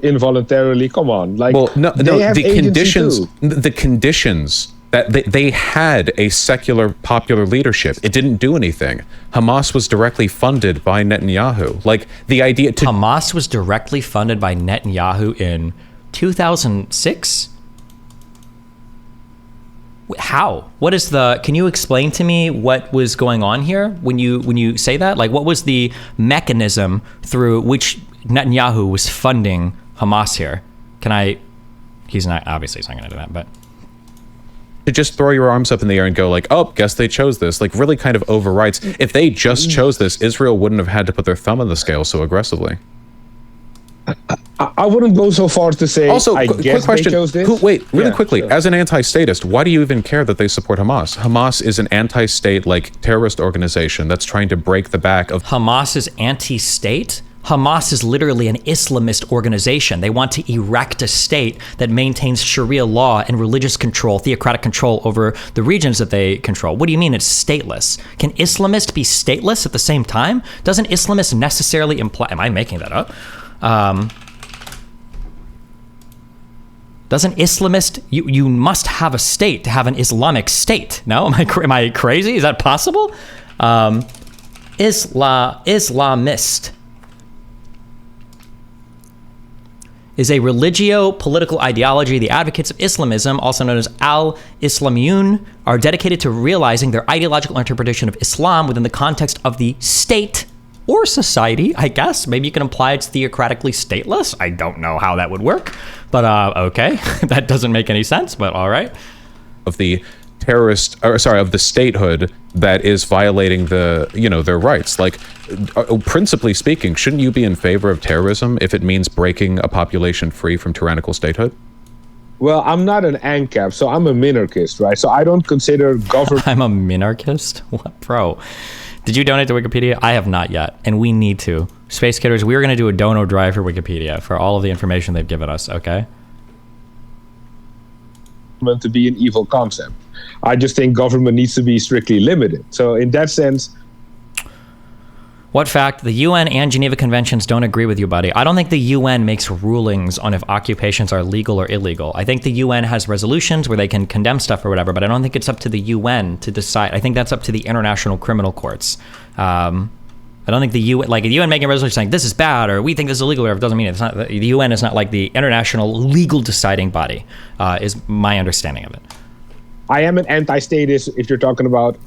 involuntarily. Come on, like, well, no, the conditions that they had a secular popular leadership. It didn't do anything. Hamas was directly funded by Netanyahu. Like the idea to Hamas was directly funded by Netanyahu in 2006. How? What is the? Can you explain to me what was going on here when you say that? Like, what was the mechanism through which Netanyahu was funding Hamas here? He's not going to do that, but to just throw your arms up in the air and go like, oh, guess they chose this, like really kind of overwrites. If they just chose this, Israel wouldn't have had to put their thumb on the scale so aggressively. I wouldn't go so far as to say. Also, I guess quick question. They chose this. Really quickly, sure. As an anti-statist, why do you even care that they support Hamas? Hamas is an anti-state, like terrorist organization that's trying to break the back of. Hamas is anti-state? Hamas is literally an Islamist organization. They want to erect a state that maintains Sharia law and religious control, theocratic control over the regions that they control. What do you mean it's stateless? Can Islamist be stateless at the same time? Doesn't Islamist necessarily imply... Am I making that up? Doesn't Islamist... You must have a state to have an Islamic state. No? Am I crazy? Is that possible? Islamist is a religio-political ideology. The advocates of Islamism, also known as al-Islamiyun, are dedicated to realizing their ideological interpretation of Islam within the context of the state or society, I guess. Maybe you can imply it's theocratically stateless. I don't know how that would work, but okay. That doesn't make any sense, but all right. Of the of the statehood that is violating their rights. Like, principally speaking, shouldn't you be in favor of terrorism if it means breaking a population free from tyrannical statehood? Well, I'm not an ANCAP, so I'm a minarchist, right? So I don't consider government... I'm a minarchist? What, bro? Did you donate to Wikipedia? I have not yet, and we need to. Space Kidders, we are going to do a dono drive for Wikipedia for all of the information they've given us, okay? To be an evil concept. I just think government needs to be strictly limited. So in that sense... What fact? The UN and Geneva Conventions don't agree with you, buddy. I don't think the UN makes rulings on if occupations are legal or illegal. I think the UN has resolutions where they can condemn stuff or whatever, but I don't think it's up to the UN to decide. I think that's up to the international criminal courts. I don't think the UN making a resolution saying this is bad or we think this is illegal or it doesn't mean it. It's not. The UN is not like the international legal deciding body, is my understanding of it. I am an anti-statist if you're talking about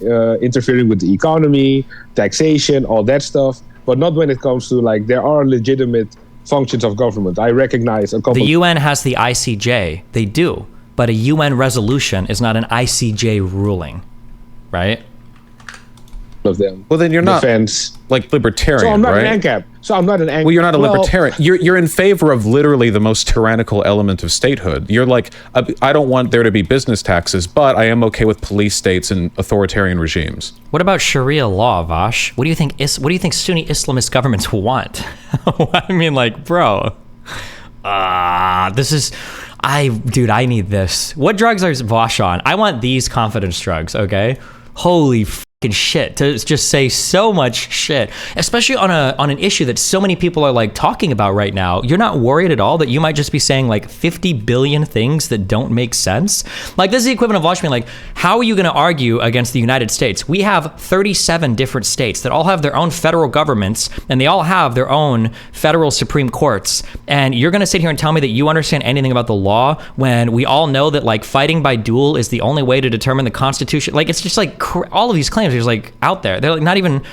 interfering with the economy, taxation, all that stuff, but not when it comes to, like, there are legitimate functions of government. I recognize a couple... The UN has the ICJ. They do. But a UN resolution is not an ICJ ruling, right? Of them. Well, then you're not like libertarian, so I'm not right? an ANCAP. So I'm not an ANCAP. Well, you're not a libertarian. You're in favor of literally the most tyrannical element of statehood. You're like, I don't want there to be business taxes, but I am okay with police states and authoritarian regimes. What about Sharia law, Vaush? What do you think? What do you think Sunni Islamist governments want? I mean, like, bro, this is. Dude, I need this. What drugs are Vaush on? I want these confidence drugs. Okay, holy shit, to just say so much shit, especially on an issue that so many people are like talking about right now. You're not worried at all that you might just be saying like 50 billion things that don't make sense? Like, this is the equivalent of watching, like, how are you going to argue against the United States? We have 37 different states that all have their own federal governments and they all have their own federal Supreme Courts, and you're going to sit here and tell me that you understand anything about the law when we all know that, like, fighting by duel is the only way to determine the Constitution? Like, it's just like all of these claims are just like out there. They're like not even.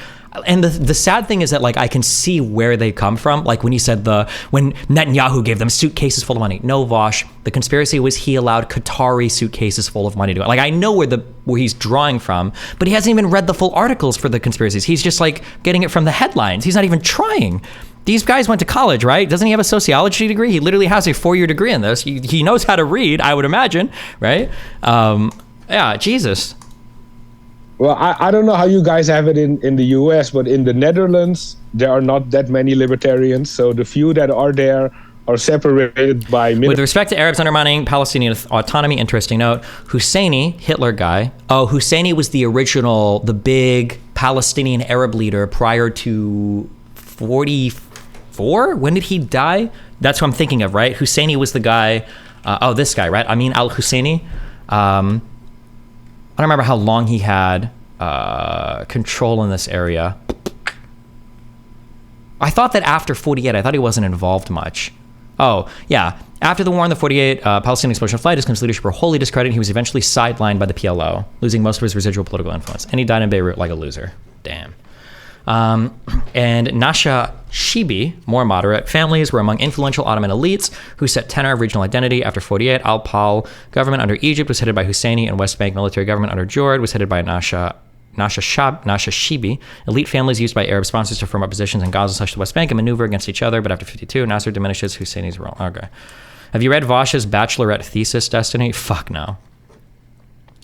And the sad thing is that, like, I can see where they come from. Like when he said when Netanyahu gave them suitcases full of money. No, Vaush, the conspiracy was he allowed Qatari suitcases full of money to go. Like, I know where he's drawing from, but he hasn't even read the full articles for the conspiracies. He's just like getting it from the headlines. He's not even trying. These guys went to college, right? Doesn't he have a sociology degree? He literally has a 4-year degree in this. He knows how to read, I would imagine, right? Yeah, Jesus. Well, I don't know how you guys have it in the US, but in the Netherlands, there are not that many libertarians. So the few that are there are separated by... With respect to Arabs undermining Palestinian autonomy, interesting note, Husseini, Hitler guy. Oh, Husseini was the big Palestinian Arab leader prior to 44? When did he die? That's who I'm thinking of, right? Husseini was the guy... this guy, right? Amin al-Husseini. I don't remember how long he had control in this area. I thought that after 48, I thought he wasn't involved much. Oh, yeah. After the war in the 48 Palestinian explosion flight, his leadership were wholly discredited. He was eventually sidelined by the PLO, losing most of his residual political influence. And he died in Beirut like a loser. Damn. And Nasha Shibi, more moderate families, were among influential Ottoman elites who set tenor of regional identity. After 48, Al-Pal government under Egypt was headed by Husseini, and West Bank military government under Jordan was headed by Nasha Shibi. Elite families used by Arab sponsors to form up positions in Gaza such the West Bank and maneuver against each other. But after 52, Nasser diminishes Husseini's role. Okay. Have you read Vaush's bachelorette thesis, Destiny? Fuck no.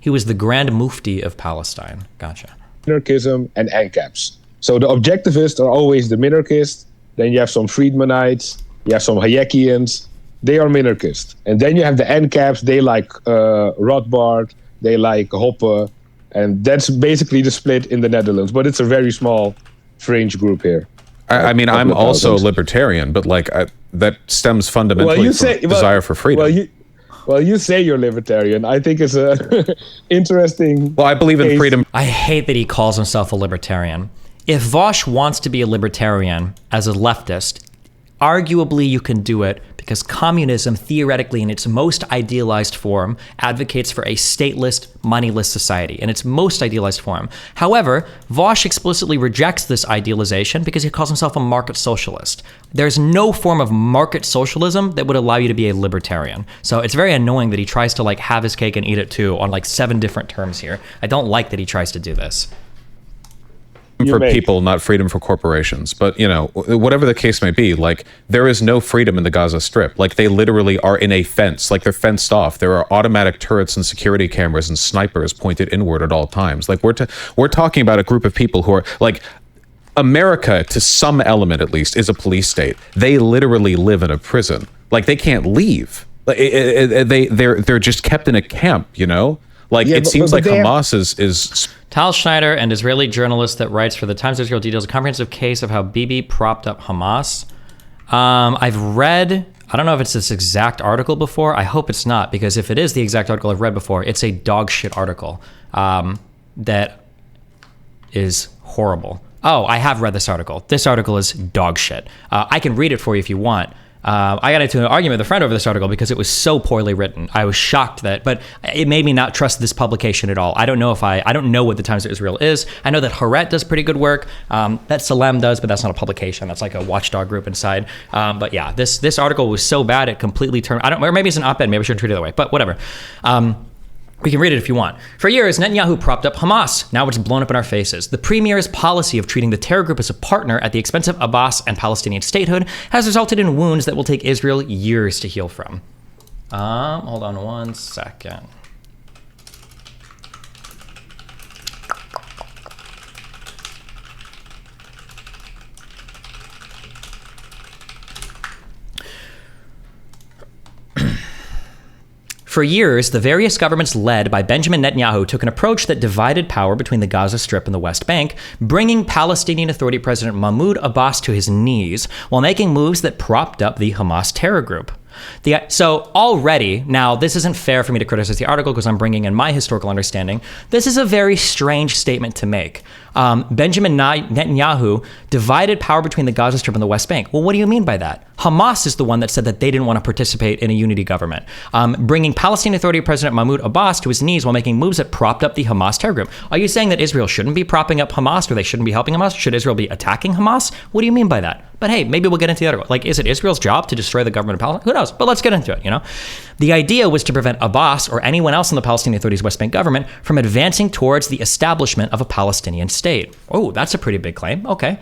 He was the Grand Mufti of Palestine. Gotcha. Minarchism and ANCAPs. So the objectivists are always the minarchists. Then you have some Friedmanites. You have some Hayekians. They are minarchists. And then you have the ANCAPs. They like Rothbard. They like Hoppe. And that's basically the split in the Netherlands. But it's a very small fringe group here. I mean, I'm also libertarian, but like that stems fundamentally from desire for freedom. Well, you say you're libertarian. I think it's a interesting... Well, I believe in freedom. I hate that he calls himself a libertarian. If Vaush wants to be a libertarian as a leftist, arguably you can do it because communism, theoretically, in its most idealized form, advocates for a stateless, moneyless society in its most idealized form. However, Vaush explicitly rejects this idealization because he calls himself a market socialist. There's no form of market socialism that would allow you to be a libertarian. So it's very annoying that he tries to like have his cake and eat it too on like 7 different terms here. I don't like that he tries to do this. For people, not freedom for corporations. But, you know, whatever the case may be, like, there is no freedom in the Gaza Strip. Like, they literally are in a fence. Like, they're fenced off. There are automatic turrets and security cameras and snipers pointed inward at all times. Like, we're talking about a group of people who are, like, America, to some element at least, is a police state. They literally live in a prison. Like, they can't leave. Like, they're just kept in a camp, you know? Like, it seems like Hamas is... Tal Schneider, an Israeli journalist that writes for the Times of Israel, details a comprehensive case of how Bibi propped up Hamas. I've read, I don't know if it's this exact article before. I hope it's not, because if it is the exact article I've read before, it's a dog shit article that is horrible. Oh, I have read this article. This article is dog shit. I can read it for you if you want. I got into an argument with a friend over this article because it was so poorly written. I was shocked but it made me not trust this publication at all. I don't know what the Times of Israel is. I know that Haaret does pretty good work. That Salem does, but that's not a publication. That's like a watchdog group inside. But yeah, this article was so bad it completely turned. Or maybe it's an op-ed. Maybe I shouldn't treat it that way. But whatever. We can read it if you want. For years, Netanyahu propped up Hamas. Now it's blown up in our faces. The premier's policy of treating the terror group as a partner at the expense of Abbas and Palestinian statehood has resulted in wounds that will take Israel years to heal from. Hold on 1 second. For years, the various governments led by Benjamin Netanyahu took an approach that divided power between the Gaza Strip and the West Bank, bringing Palestinian Authority President Mahmoud Abbas to his knees while making moves that propped up the Hamas terror group. So already, now this isn't fair for me to criticize the article because I'm bringing in my historical understanding. This is a very strange statement to make. Benjamin Netanyahu divided power between the Gaza Strip and the West Bank. Well, what do you mean by that? Hamas is the one that said that they didn't want to participate in a unity government, bringing Palestinian Authority President Mahmoud Abbas to his knees while making moves that propped up the Hamas terror group. Are you saying that Israel shouldn't be propping up Hamas or they shouldn't be helping Hamas? Should Israel be attacking Hamas? What do you mean by that? But hey, maybe we'll get into the article. Like, is it Israel's job to destroy the government of Palestine? Who knows? But let's get into it, you know? The idea was to prevent Abbas or anyone else in the Palestinian Authority's West Bank government from advancing towards the establishment of a Palestinian state. Oh, that's a pretty big claim. Okay.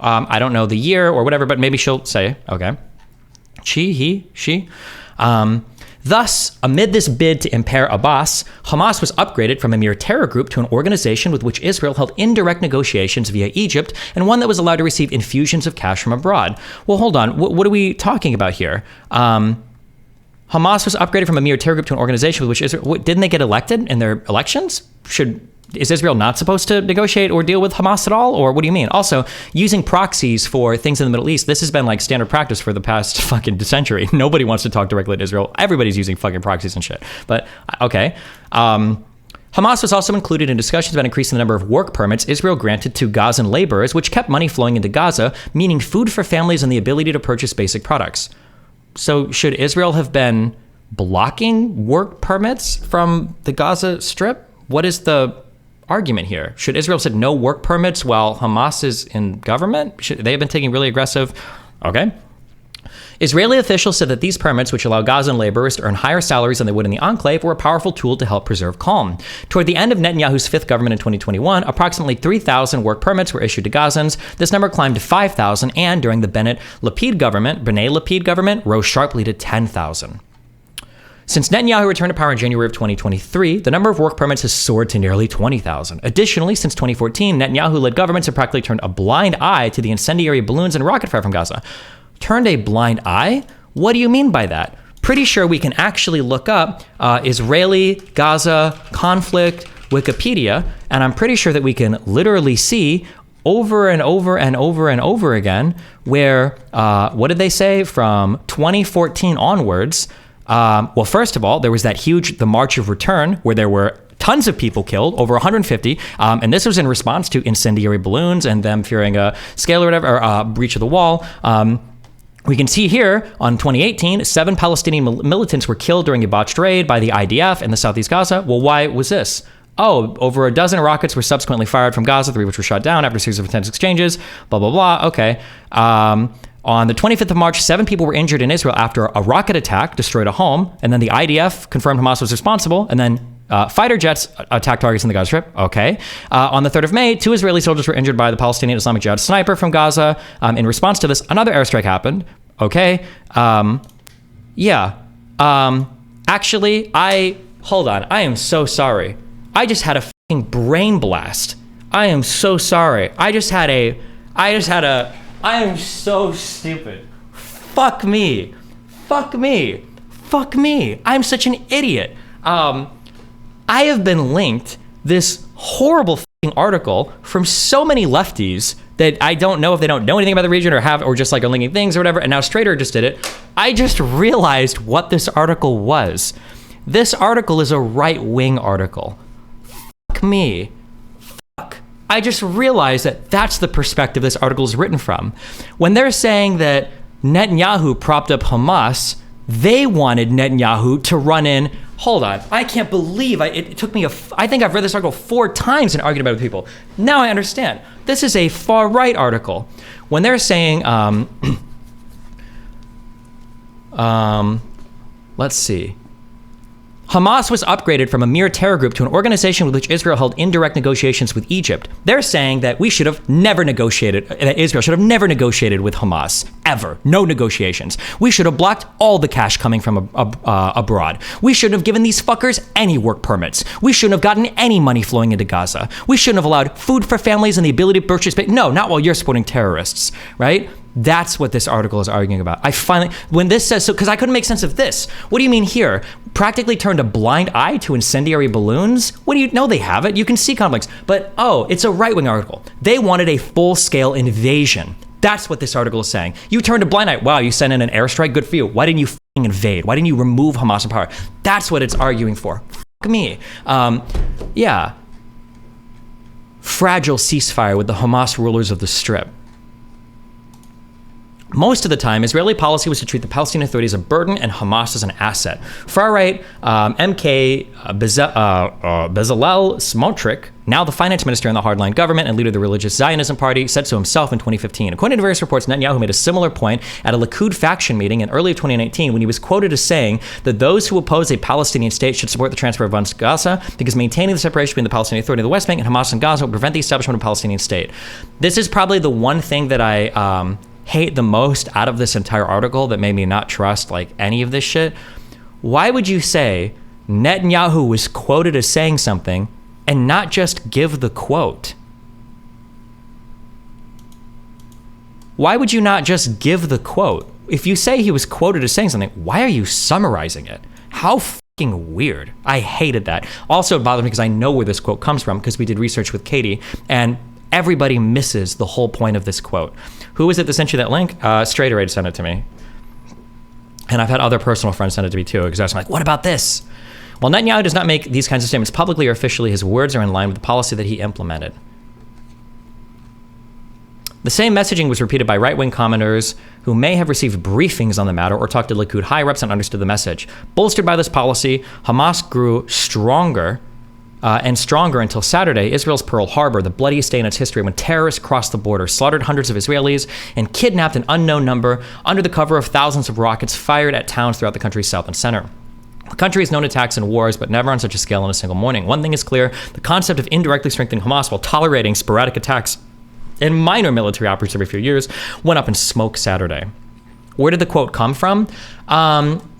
I don't know the year or whatever, but maybe she'll say, okay. She. Thus, amid this bid to impair Abbas, Hamas was upgraded from a mere terror group to an organization with which Israel held indirect negotiations via Egypt, and one that was allowed to receive infusions of cash from abroad. Well, hold on. What are we talking about here? Hamas was upgraded from a mere terror group to an organization with which Israel... Didn't they get elected in their elections? Is Israel not supposed to negotiate or deal with Hamas at all? Or what do you mean? Also, using proxies for things in the Middle East, this has been like standard practice for the past fucking century. Nobody wants to talk directly to Israel. Everybody's using fucking proxies and shit. But, okay. Hamas was also included in discussions about increasing the number of work permits Israel granted to Gazan laborers, which kept money flowing into Gaza, meaning food for families and the ability to purchase basic products. So should Israel have been blocking work permits from the Gaza Strip? What is the argument here? Should Israel have said no work permits while Hamas is in government? They have been taking really aggressive... Okay. Israeli officials said that these permits, which allow Gazan laborers to earn higher salaries than they would in the enclave, were a powerful tool to help preserve calm. Toward the end of Netanyahu's fifth government in 2021, approximately 3,000 work permits were issued to Gazans. This number climbed to 5,000, and during the Bennett-Lapid government, rose sharply to 10,000. Since Netanyahu returned to power in January of 2023, the number of work permits has soared to nearly 20,000. Additionally, since 2014, Netanyahu-led governments have practically turned a blind eye to the incendiary balloons and rocket fire from Gaza. Turned a blind eye? What do you mean by that? Pretty sure we can actually look up Israeli-Gaza conflict Wikipedia, and I'm pretty sure that we can literally see over and over and over and over again where, what did they say, from 2014 onwards... well, first of all, there was the March of Return, where there were tons of people killed, over 150, and this was in response to incendiary balloons and them fearing a scale or whatever, or breach of the wall. We can see here on 2018, 7 Palestinian militants were killed during a botched raid by the IDF in the southeast Gaza. Well, why was this? Oh, over a dozen rockets were subsequently fired from Gaza, 3 which were shot down after a series of intense exchanges, blah, blah, blah. Okay. On the 25th of March, 7 people were injured in Israel after a rocket attack destroyed a home, and then the IDF confirmed Hamas was responsible, and then fighter jets attacked targets in the Gaza Strip. Okay. On the 3rd of May, 2 Israeli soldiers were injured by the Palestinian Islamic Jihad sniper from Gaza. In response to this, another airstrike happened. Okay. Actually, hold on. I am so sorry. I just had a fucking brain blast. I am so sorry. I am so stupid. Fuck me. I'm such an idiot. I have been linked this horrible fucking article from so many lefties that I don't know if they don't know anything about the region or just like are linking things or whatever. And now Strader just did it. I just realized what this article was. This article is a right-wing article. Fuck me. I just realized that that's the perspective this article is written from. When they're saying that Netanyahu propped up Hamas, they wanted Netanyahu to run in. Hold on. I can't believe it took me I think I've read this article 4 times and argued about it with people. Now I understand. This is a far right article. When they're saying, let's see. Hamas was upgraded from a mere terror group to an organization with which Israel held indirect negotiations with Egypt. They're saying that we should have never negotiated, that Israel should have never negotiated with Hamas, ever. No negotiations. We should have blocked all the cash coming from abroad. We shouldn't have given these fuckers any work permits. We shouldn't have gotten any money flowing into Gaza. We shouldn't have allowed food for families and the ability to purchase. No, not while you're supporting terrorists, right? That's what this article is arguing about. When this says, because I couldn't make sense of this. What do you mean here? Practically turned a blind eye to incendiary balloons? No, they have it. You can see conflicts. But, it's a right-wing article. They wanted a full-scale invasion. That's what this article is saying. You turned a blind eye. Wow, you sent in an airstrike? Good for you. Why didn't you f***ing invade? Why didn't you remove Hamas from power? That's what it's arguing for. Fuck me. Fragile ceasefire with the Hamas rulers of the Strip. Most of the time, Israeli policy was to treat the Palestinian Authority as a burden and Hamas as an asset. Far-right MK Bezalel Smotrich, now the finance minister in the hardline government and leader of the religious Zionism party, said so himself in 2015. According to various reports, Netanyahu made a similar point at a Likud faction meeting in early 2019 when he was quoted as saying that those who oppose a Palestinian state should support the transfer of funds to Gaza because maintaining the separation between the Palestinian Authority of the West Bank and Hamas and Gaza will prevent the establishment of a Palestinian state. This is probably the one thing that I hate the most out of this entire article that made me not trust like any of this shit. Why would you say Netanyahu was quoted as saying something and not just give the quote? Why would you not just give the quote? If you say he was quoted as saying something, why are you summarizing it? How fucking weird. I hated that. Also, it bothered me because I know where this quote comes from because we did research with Katie and everybody misses the whole point of this quote. Who was it that sent you that link? Straightaway sent it to me. And I've had other personal friends send it to me too, because I was like, what about this? While Netanyahu does not make these kinds of statements publicly or officially, his words are in line with the policy that he implemented. The same messaging was repeated by right-wing commenters who may have received briefings on the matter or talked to Likud higher-ups and understood the message. Bolstered by this policy, Hamas grew stronger and stronger until Saturday, Israel's Pearl Harbor, the bloodiest day in its history when terrorists crossed the border, slaughtered hundreds of Israelis, and kidnapped an unknown number under the cover of thousands of rockets fired at towns throughout the country's south and center. The country has known attacks and wars, but never on such a scale in a single morning. One thing is clear, the concept of indirectly strengthening Hamas while tolerating sporadic attacks and minor military operations every few years went up in smoke Saturday. Where did the quote come from?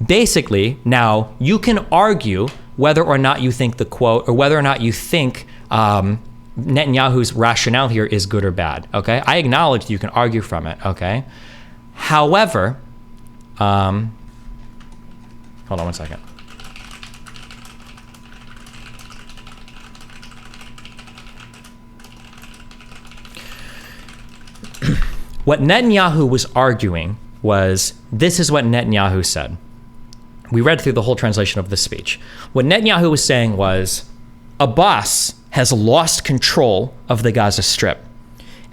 Basically, now, you can argue whether or not you think the quote, or whether or not you think Netanyahu's rationale here is good or bad, okay? I acknowledge that you can argue from it, okay? However, hold on one second. What Netanyahu was arguing was, this is what Netanyahu said. We read through the whole translation of this speech. What Netanyahu was saying was, Abbas has lost control of the Gaza Strip.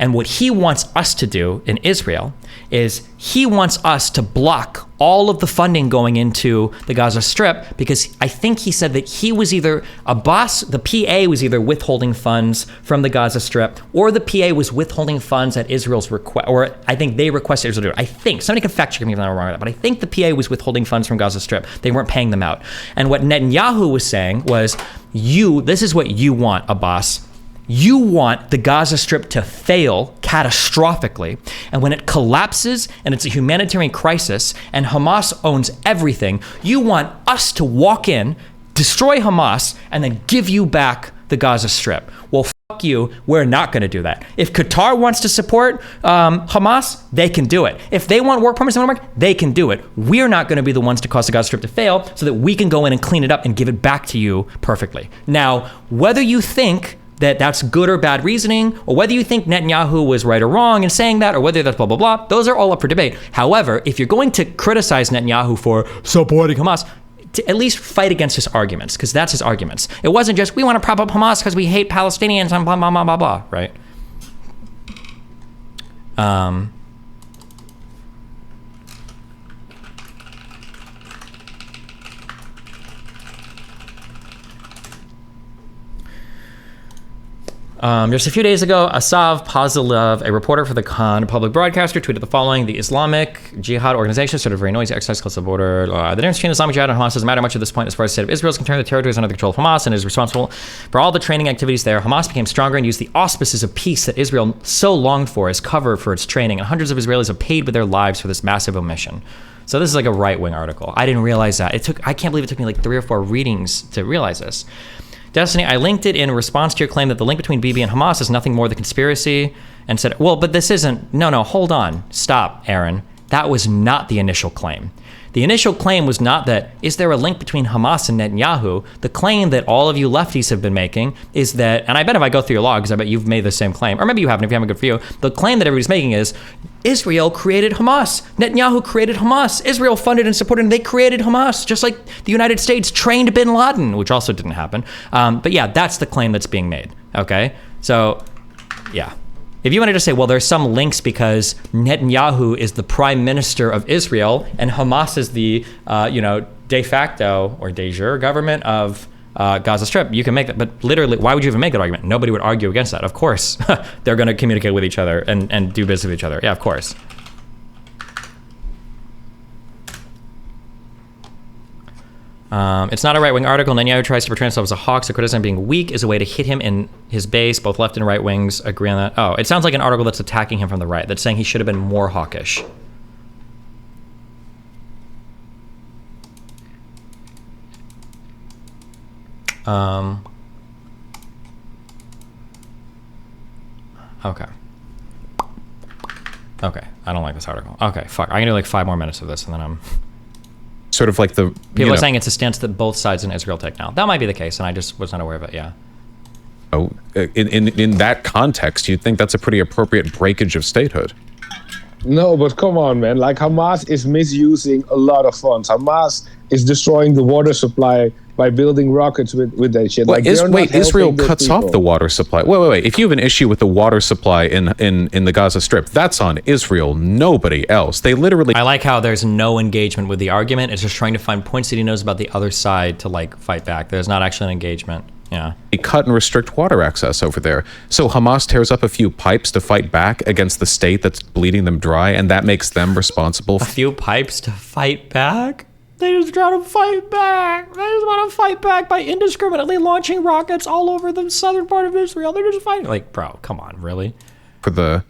And what he wants us to do in Israel is he wants us to block all of the funding going into the Gaza Strip, because I think he said that he was either the PA was either withholding funds from the Gaza Strip, or the PA was withholding funds at Israel's request, or I think they requested Israel to do it. I think, somebody can fact check me if I'm wrong with that, but I think the PA was withholding funds from Gaza Strip. They weren't paying them out. And what Netanyahu was saying was, this is what you want, Abbas. You want the Gaza Strip to fail catastrophically. And when it collapses and it's a humanitarian crisis and Hamas owns everything, you want us to walk in, destroy Hamas, and then give you back the Gaza Strip. Well, fuck you. We're not going to do that. If Qatar wants to support Hamas, they can do it. If they want work permits, they can do it. We're not going to be the ones to cause the Gaza Strip to fail, so that we can go in and clean it up and give it back to you perfectly. Now, whether you think that that's good or bad reasoning, or whether you think Netanyahu was right or wrong in saying that, or whether that's blah, blah, blah, those are all up for debate. However, if you're going to criticize Netanyahu for supporting Hamas, to at least fight against his arguments, because that's his arguments. It wasn't just, we want to prop up Hamas because we hate Palestinians and blah, blah, blah, blah, blah, right? Just a few days ago, Asav Pazilov, a reporter for the Khan public broadcaster, tweeted the following: the Islamic Jihad organization started a very noisy exercise close to the border. The difference between Islamic Jihad and Hamas doesn't matter much at this point as far as the state of Israel is concerned. The territory is under the control of Hamas and is responsible for all the training activities there. Hamas became stronger and used the auspices of peace that Israel so longed for as cover for its training, and hundreds of Israelis have paid with their lives for this massive omission. So this is like a right-wing article. I didn't realize that. I can't believe it took me like 3 or 4 readings to realize this. Destiny, I linked it in response to your claim that the link between Bibi and Hamas is nothing more than conspiracy, and said, well, but this isn't, no, hold on, stop, Aaron. That was not the initial claim. The initial claim was not that, is there a link between Hamas and Netanyahu? The claim that all of you lefties have been making is that, and I bet if I go through your logs, I bet you've made the same claim, or maybe you haven't, if you haven't, good for you. The claim that everybody's making is, Israel created Hamas. Netanyahu created Hamas. Israel funded and supported, and they created Hamas, just like the United States trained bin Laden, which also didn't happen. But yeah, that's the claim that's being made, okay? So, yeah. If you wanted to say, well, there's some links because Netanyahu is the prime minister of Israel and Hamas is the, de facto or de jure government of Gaza Strip, you can make that. But literally, why would you even make that argument? Nobody would argue against that. Of course, they're going to communicate with each other and do business with each other. Yeah, of course. It's not a right-wing article. Netanyahu tries to portray himself as a hawk, so criticism being weak is a way to hit him in his base. Both left and right wings agree on that. Oh, it sounds like an article that's attacking him from the right, that's saying he should have been more hawkish. Okay. Okay, I don't like this article. Okay, fuck. I'm gonna do like 5 more minutes of this and then I'm... Sort of like the... People are saying it's a stance that both sides in Israel take now. That might be the case, and I just was not aware of it, yeah. Oh, in that context, you'd think that's a pretty appropriate breakage of statehood. No, but come on, man. Like, Hamas is misusing a lot of funds. Hamas is destroying the water supply by building rockets with that shit. Well, like, Israel cuts off the water supply. Wait. If you have an issue with the water supply in the Gaza Strip, that's on Israel, nobody else. They literally... I like how there's no engagement with the argument. It's just trying to find points that he knows about the other side to, like, fight back. There's not actually an engagement. Yeah. They cut and restrict water access over there. So Hamas tears up a few pipes to fight back against the state that's bleeding them dry, and that makes them responsible. A few pipes to fight back? They just try to fight back. They just want to fight back by indiscriminately launching rockets all over the southern part of Israel. They're just fighting. Like, bro, come on, really? For the...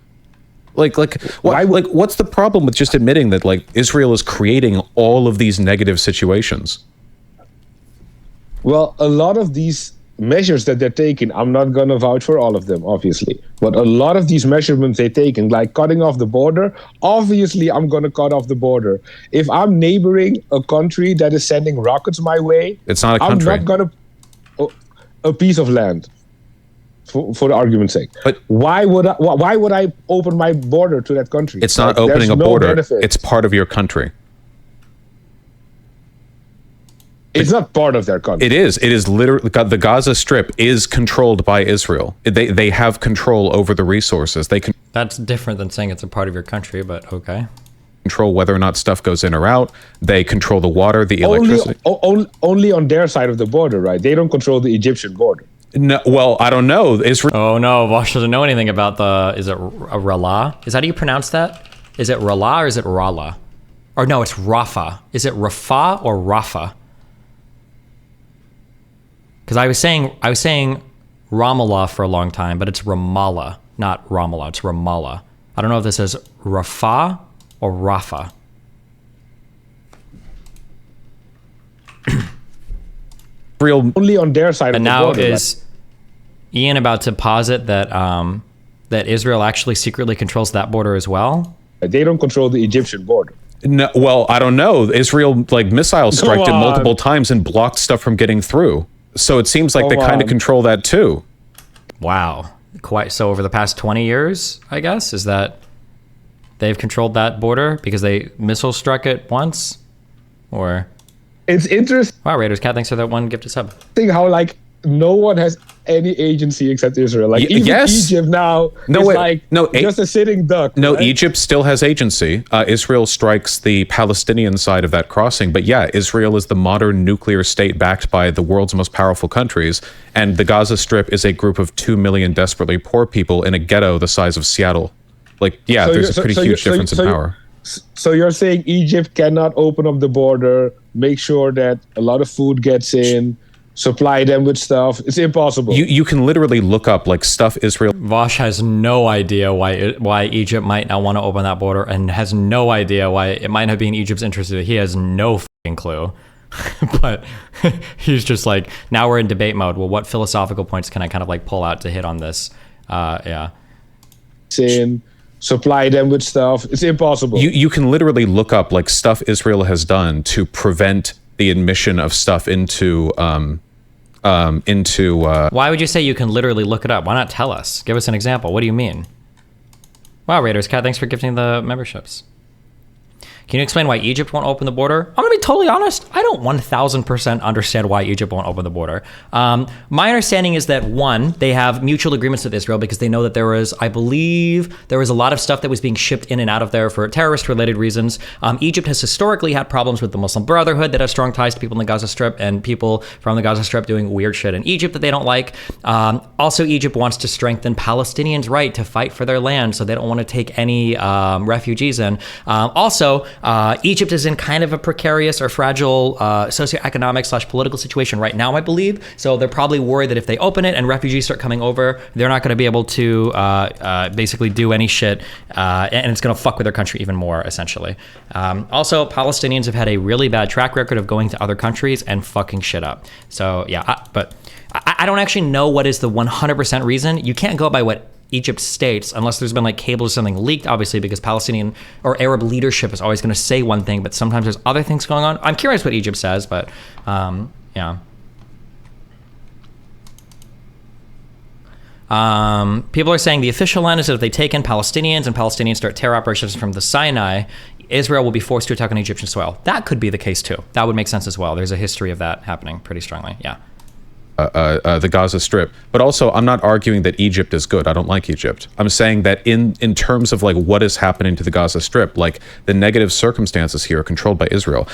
what's the problem with just admitting that, like, Israel is creating all of these negative situations? Well, a lot of these measures that they're taking, I'm not going to vouch for all of them, obviously. But a lot of these measurements they're taking, like cutting off the border, obviously I'm going to cut off the border. If I'm neighboring a country that is sending rockets my way, it's not a country. I'm not going to... A piece of land, for the argument's sake. But why would I open my border to that country? It's not opening a border. It's part of your country. It's not part of their country. It is. It is literally, the Gaza Strip is controlled by Israel. They have control over the resources. They can. That's different than saying it's a part of your country, but okay. Control whether or not stuff goes in or out. They control the water, the electricity. Only on their side of the border, right? They don't control the Egyptian border. No, well, I don't know. Israel. Oh no, Vaush doesn't know anything about the. Is it Rallah? Is that how you pronounce that? Is it Rallah or is it Rallah? Or no, it's Rafah. Is it Rafah or Rafah? Because I was saying Ramallah for a long time, but it's Ramallah, not Ramallah. It's Ramallah. I don't know if this is Rafah or Rafah. Only on their side of the border. And now is Ian about to posit that that Israel actually secretly controls that border as well? They don't control the Egyptian border. No, well, I don't know. Israel missile striked it multiple times and blocked stuff from getting through. So it seems like they kind of control that too. Wow. Quite so over the past 20 years, I guess, is that they've controlled that border because they missile struck it once? Or it's interesting. Wow, Raiders Cat, thanks for that one gifted sub. How no one has any agency except Israel. Even Egypt now just a sitting duck. No, right? Egypt still has agency. Israel strikes the Palestinian side of that crossing. But yeah, Israel is the modern nuclear state backed by the world's most powerful countries. And the Gaza Strip is a group of 2 million desperately poor people in a ghetto the size of Seattle. There's a pretty huge difference in power. So you're saying Egypt cannot open up the border, make sure that a lot of food gets in, supply them with stuff. It's impossible. You can literally look up stuff Israel. Vaush has no idea why Egypt might not want to open that border, and has no idea why it might not be in Egypt's interest. He has no fucking clue. But he's just now we're in debate mode. Well, what philosophical points can I kind of pull out to hit on this? Yeah. In, supply them with stuff. It's impossible. You can literally look up stuff Israel has done to prevent the admission of stuff into Why would you say you can literally look it up? Why not tell us? Give us an example. What do you mean? Wow, Raiders Cat, thanks for gifting the memberships. Can you explain why Egypt won't open the border? I'm gonna be totally honest. I don't 1000% understand why Egypt won't open the border. My understanding is that one, they have mutual agreements with Israel because they know that I believe there was a lot of stuff that was being shipped in and out of there for terrorist-related reasons. Egypt has historically had problems with the Muslim Brotherhood that have strong ties to people in the Gaza Strip and people from the Gaza Strip doing weird shit in Egypt that they don't like. Also, Egypt wants to strengthen Palestinians' right to fight for their land, so they don't want to take any refugees in. Also, Egypt is in kind of a precarious or fragile socioeconomic / political situation right now, I believe. So they're probably worried that if they open it and refugees start coming over, they're not going to be able to basically do any shit, and it's going to fuck with their country even more, essentially. Also, Palestinians have had a really bad track record of going to other countries and fucking shit up. So yeah, but I don't actually know what is the 100% reason. You can't go by what Egypt states unless there's been cables or something leaked, obviously, because Palestinian or Arab leadership is always going to say one thing, but sometimes there's other things going on. I'm curious what Egypt says, but yeah. People are saying the official line is that if they take in Palestinians and Palestinians start terror operations from the Sinai, Israel will be forced to attack on Egyptian soil. That could be the case too. That would make sense as well. There's a history of that happening pretty strongly. Yeah. The Gaza Strip. But also, I'm not arguing that Egypt is good. I don't like Egypt. I'm saying that in terms of what is happening to the Gaza Strip, the negative circumstances here are controlled by Israel.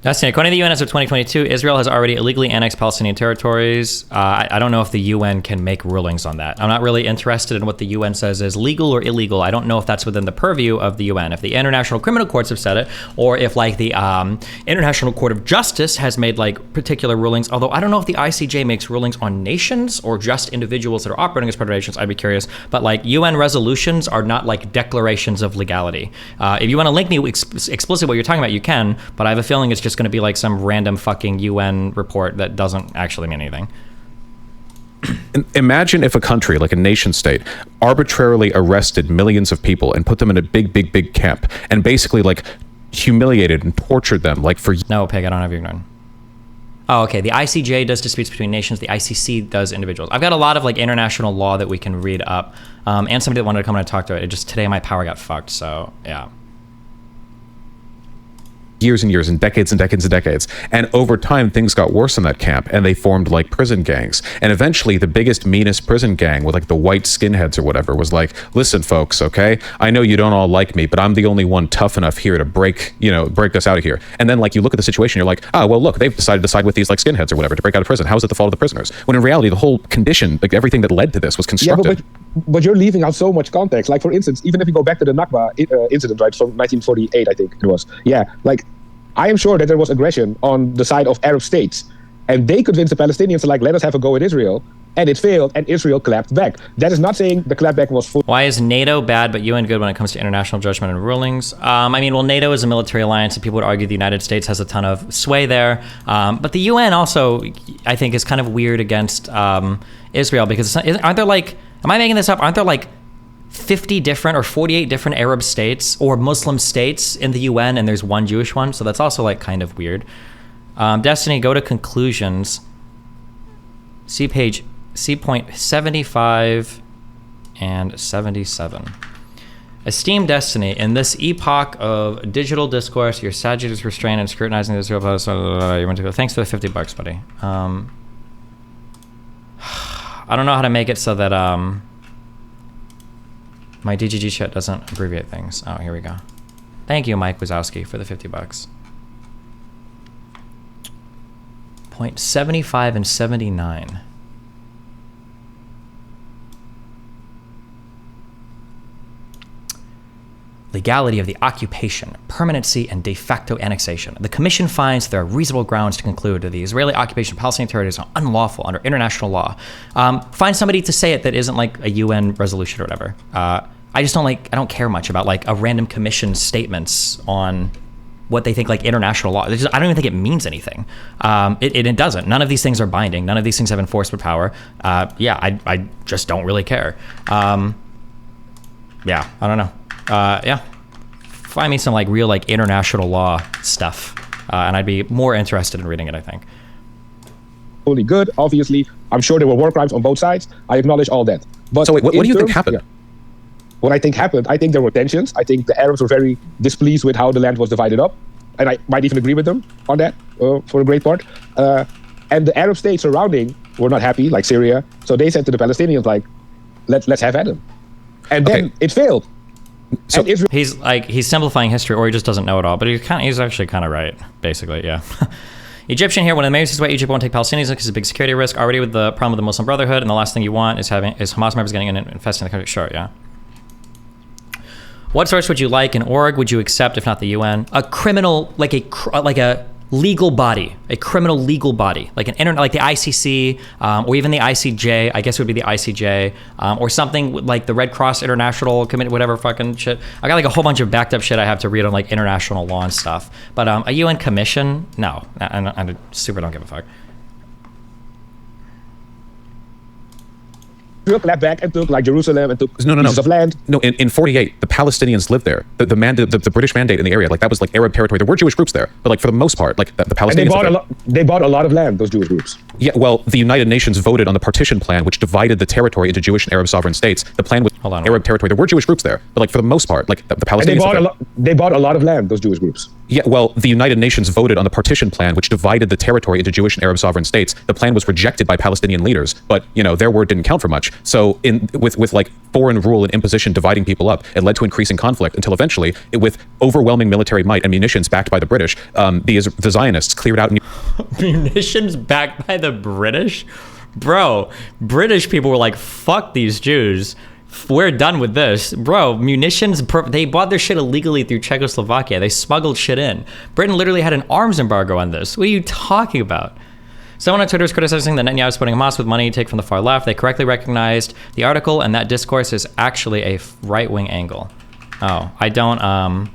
That's it. According to the UN as of 2022, Israel has already illegally annexed Palestinian territories. I don't know if the UN can make rulings on that. I'm not really interested in what the UN says is legal or illegal. I don't know if that's within the purview of the UN. If the International Criminal Courts have said it, or if the International Court of Justice has made particular rulings. Although I don't know if the ICJ makes rulings on nations or just individuals that are operating as part of nations. I'd be curious. But UN resolutions are not declarations of legality. If you want to link me explicitly what you're talking about, you can, but I have a feeling it's just going to be some random fucking UN report that doesn't actually mean anything. Imagine if a country, a nation state, arbitrarily arrested millions of people and put them in a big camp and basically humiliated and tortured them for... No, Peg, I don't have your none. Oh, okay. The ICJ does disputes between nations. The ICC does individuals. I've got a lot of international law that we can read up, and somebody that wanted to come in and talk to it. Today my power got fucked. So yeah. years and years and decades and decades and decades. And over time, things got worse in that camp, and they formed like prison gangs. And eventually, the biggest, meanest prison gang with like the white skinheads or whatever was like, listen, folks, okay, I know you don't all like me, but I'm the only one tough enough here to break us out of here. And then like you look at the situation, you're like, oh, well, look, they've decided to side with these like skinheads or whatever to break out of prison. How is it the fault of the prisoners? When in reality, the whole condition, like everything that led to this was constructed. Yeah, but you're leaving out so much context. Like, for instance, even if you go back to the Nakba incident, right, from 1948, I think it was. Yeah, like, I am sure that there was aggression on the side of Arab states. And they convinced the Palestinians to, like, let us have a go at Israel. And it failed, and Israel clapped back. That is not saying the clapback was full. Why is NATO bad but UN good when it comes to international judgment and rulings? I mean, well, NATO is a military alliance, and people would argue the United States has a ton of sway there. But the UN also, I think, is kind of weird against Israel, because aren't there like, am I making this up? Aren't there like 50 different or 48 different Arab states or Muslim states in the UN, and there's one Jewish one? So that's also like kind of weird. Destiny, go to conclusions. See point 75 and 77. Esteemed Destiny, in this epoch of digital discourse, your Sagittarius restrained and scrutinizing the Israel post. You went to go. Thanks for the $50, buddy. I don't know how to make it so that my DGG shit doesn't abbreviate things. Oh, here we go. Thank you, Mike Wazowski, for the $50. Point 75 and 79. Legality of the occupation, permanency, and de facto annexation. The Commission finds there are reasonable grounds to conclude that the Israeli occupation of Palestinian territories are unlawful under international law. Find somebody to say it that isn't like a UN resolution or whatever. I don't care much about like a random Commission statements on what they think like international law. I don't even think it means anything. It doesn't. None of these things are binding. None of these things have enforcement power. I just don't really care. I don't know. Find me some like real like international law stuff, and I'd be more interested in reading it, I think. Only good, obviously. I'm sure there were war crimes on both sides. I acknowledge all that. But so wait, what do you think happened? Yeah, what I think happened, I think there were tensions. I think the Arabs were very displeased with how the land was divided up, and I might even agree with them on that for a great part. And the Arab states surrounding were not happy, like Syria. So they said to the Palestinians, like, let's have at them. And then it failed. So he's simplifying history, or he just doesn't know it all. But he's actually kind of right, basically. Yeah. Egyptian here. One of the main reasons why Egypt won't take Palestinians because it's a big security risk already with the problem with the Muslim Brotherhood, and the last thing you want is Hamas members getting in and infesting the country. Sure, yeah. What source would you like? An org would you accept if not the UN? A criminal, like a legal body, a criminal legal body, like like the ICC, or even the ICJ. I guess it would be the ICJ, or something like the Red Cross International Committee, whatever fucking shit. I got like a whole bunch of backed up shit I have to read on like international law and stuff. But a UN commission, no, I super don't give a fuck. Clapped back and took like Jerusalem and took pieces of land. No, in 48, the Palestinians lived there. The British mandate in the area, like that was like Arab territory. There were Jewish groups there, but like for the most part, like the Palestinians. And they bought a lot of land, those Jewish groups. Yeah, well, the United Nations voted on the partition plan, which divided the territory into Jewish and Arab sovereign states. The plan was Arab territory. There were Jewish groups there, but like for the most part, like the Palestinians. They bought a lot of land, those Jewish groups. Yeah, well, the United Nations voted on the partition plan, which divided the territory into Jewish and Arab sovereign states. The plan was rejected by Palestinian leaders, but their word didn't count for much. So with like foreign rule and imposition dividing people up, it led to increasing conflict until eventually, with overwhelming military might and munitions backed by the British, the Zionists cleared out munitions backed by the British? Bro, British people were like, fuck these Jews. We're done with this. Bro, munitions, they bought their shit illegally through Czechoslovakia. They smuggled shit in. Britain literally had an arms embargo on this. What are you talking about? Someone on Twitter is criticizing that Netanyahu is supporting Hamas with money you take from the far left. They correctly recognized the article, and that discourse is actually a right-wing angle. Oh, I don't,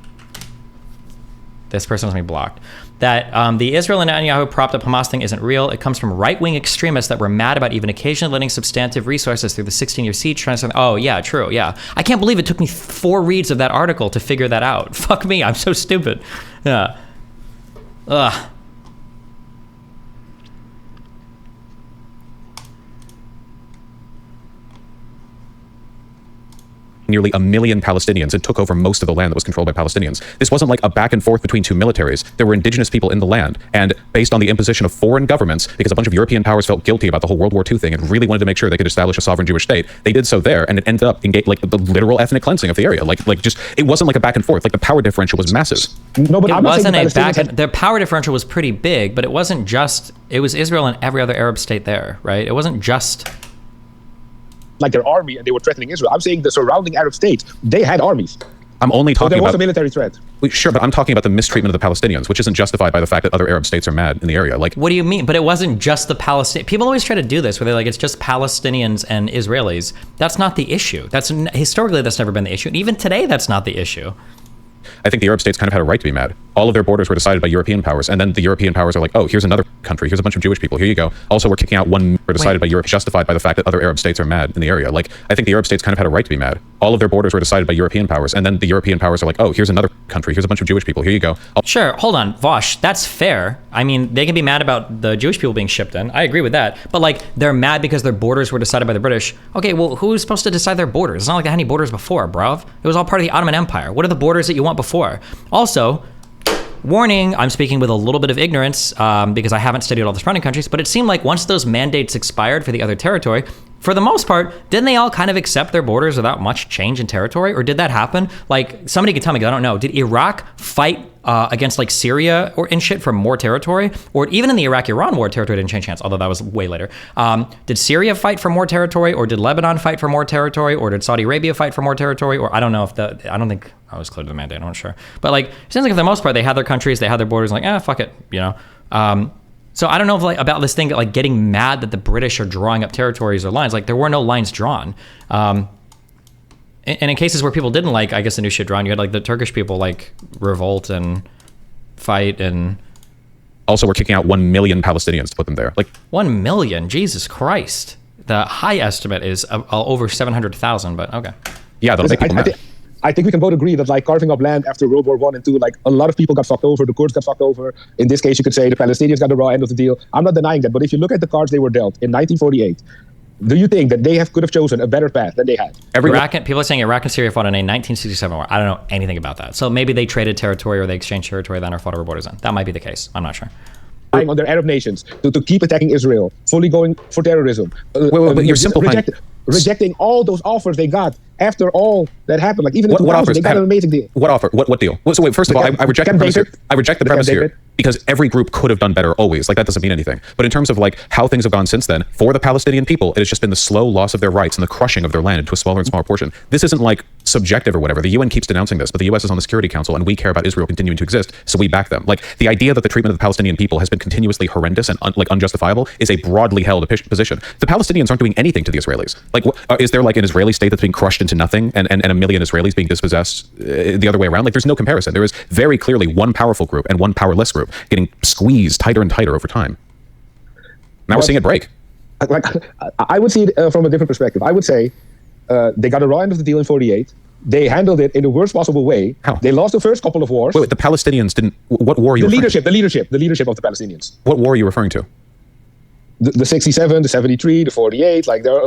this person has me blocked. That the Israel and Netanyahu propped up Hamas thing isn't real. It comes from right-wing extremists that were mad about even occasionally letting substantive resources through the 16-year siege. Oh, yeah, true, yeah. I can't believe it took me 4 reads of that article to figure that out. Fuck me, I'm so stupid. Yeah. Ugh. nearly 1 million Palestinians and took over most of the land that was controlled by Palestinians. This wasn't like a back and forth between two militaries. There were indigenous people in the land, and based on the imposition of foreign governments, because a bunch of European powers felt guilty about the whole World War II thing and really wanted to make sure they could establish a sovereign Jewish state, they did so there, and it ended up in like the literal ethnic cleansing of the area. Like just, it wasn't like a back and forth. Like the power differential was massive. No, but it wasn't a back. Their power differential was pretty big, but it wasn't just. It was Israel and every other Arab state there, right? It wasn't just like their army and they were threatening Israel. I'm saying the surrounding Arab states, they had armies. I'm only talking there was about a military threat. Sure, but I'm talking about the mistreatment of the Palestinians, which isn't justified by the fact that other Arab states are mad in the area. Like, what do you mean? But it wasn't just the Palestinians. People always try to do this, where they're like, it's just Palestinians and Israelis. That's not the issue. Historically, that's never been the issue. And even today, that's not the issue. I think the Arab states kind of had a right to be mad. All of their borders were decided by European powers, and then the European powers are like, oh, here's another country, here's a bunch of Jewish people, here you go. Also, we're kicking out one, were decided by Europe, justified by the fact that other Arab states are mad in the area. Like, I think the Arab states kind of had a right to be mad. All of their borders were decided by European powers, and then the European powers are like, oh, here's another country, here's a bunch of Jewish people, here you go. Sure, hold on, Vaush, that's fair. I mean, they can be mad about the Jewish people being shipped in. I agree with that. But like, they're mad because their borders were decided by the British. Okay, well, who's supposed to decide their borders? It's not like they had any borders before, bruv. It was all part of the Ottoman Empire. What are the borders that you want before? Also, warning, I'm speaking with a little bit of ignorance because I haven't studied all the surrounding countries, but it seemed like once those mandates expired for the other territory, for the most part, didn't they all kind of accept their borders without much change in territory? Or did that happen? Like, somebody could tell me, because I don't know. Did Iraq fight against like Syria and shit for more territory? Or even in the Iraq-Iran war, territory didn't change hands, although that was way later. Did Syria fight for more territory? Or did Lebanon fight for more territory? Or did Saudi Arabia fight for more territory? Or I don't know if I don't think I was clear to the mandate, I'm not sure. But like, it seems like for the most part, they had their countries, they had their borders, like, fuck it, you know? So I don't know if like about this thing that like getting mad that the British are drawing up territories or lines. Like there were no lines drawn. And in cases where people didn't like, I guess, the new shit drawn, you had like the Turkish people like revolt and fight and. Also, we're kicking out 1 million Palestinians to put them there. Like 1 million, Jesus Christ. The high estimate is over 700,000, but okay. Yeah, that'll make people mad. I think we can both agree that like carving up land after World War I and II, like a lot of people got fucked over. The Kurds got fucked over. In this case, you could say the Palestinians got the raw end of the deal. I'm not denying that, but if you look at the cards they were dealt in 1948, do you think that they could have chosen a better path than they had? People are saying Iraq and Syria fought in a 1967 war. I don't know anything about that. So maybe they traded territory or they exchanged territory then or fought over borders then. That might be the case. I'm not sure. On their Arab nations to keep attacking Israel, fully going for terrorism. But you're simplifying. Rejecting all those offers they got after all that happened. Like even in 2000, they got an amazing deal. What offer? What deal? So wait, first of all, I reject the premise here. I reject the premise here because every group could have done better always. Like that doesn't mean anything. But in terms of like how things have gone since then, for the Palestinian people, it has just been the slow loss of their rights and the crushing of their land into a smaller and smaller portion. This isn't like subjective or whatever. The UN keeps denouncing this, but the US is on the Security Council and we care about Israel continuing to exist, so we back them. Like the idea that the treatment of the Palestinian people has been continuously horrendous and unjustifiable is a broadly held position. The Palestinians aren't doing anything to the Israelis. Like, is there like an Israeli state that's being crushed into nothing and 1 million Israelis being dispossessed the other way around? Like, there's no comparison. There is very clearly one powerful group and one powerless group getting squeezed tighter and tighter over time. Now we're seeing it break. Like, I would see it from a different perspective. I would say they got a raw end of the deal in 48. They handled it in the worst possible way. How? They lost the first couple of wars. Wait, the Palestinians didn't. What war are you? The leadership of the Palestinians. What war are you referring to? The 67, the 73, the 48. Like there.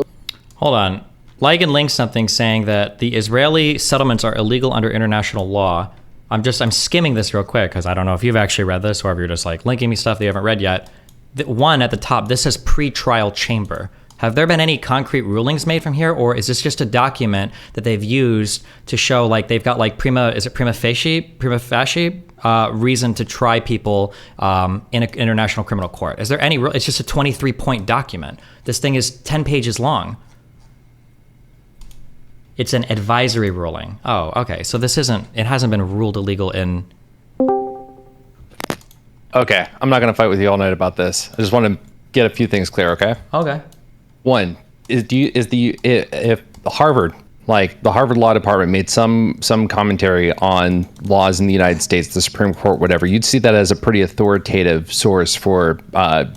Hold on. Lycan linked something saying that the Israeli settlements are illegal under international law. I'm skimming this real quick because I don't know if you've actually read this or if you're just like linking me stuff that you haven't read yet. The one at the top, this says pre-trial chamber. Have there been any concrete rulings made from here, or is this just a document that they've used to show like they've got like prima facie reason to try people in an international criminal court? Is there any? It's just a 23-point document. This thing is 10 pages long. It's an advisory ruling. Oh, okay. So it hasn't been ruled illegal in. Okay, I'm not going to fight with you all night about this. I just want to get a few things clear, okay? Okay. One, if Harvard, like the Harvard Law Department made some commentary on laws in the United States, the Supreme Court, whatever, you'd see that as a pretty authoritative source for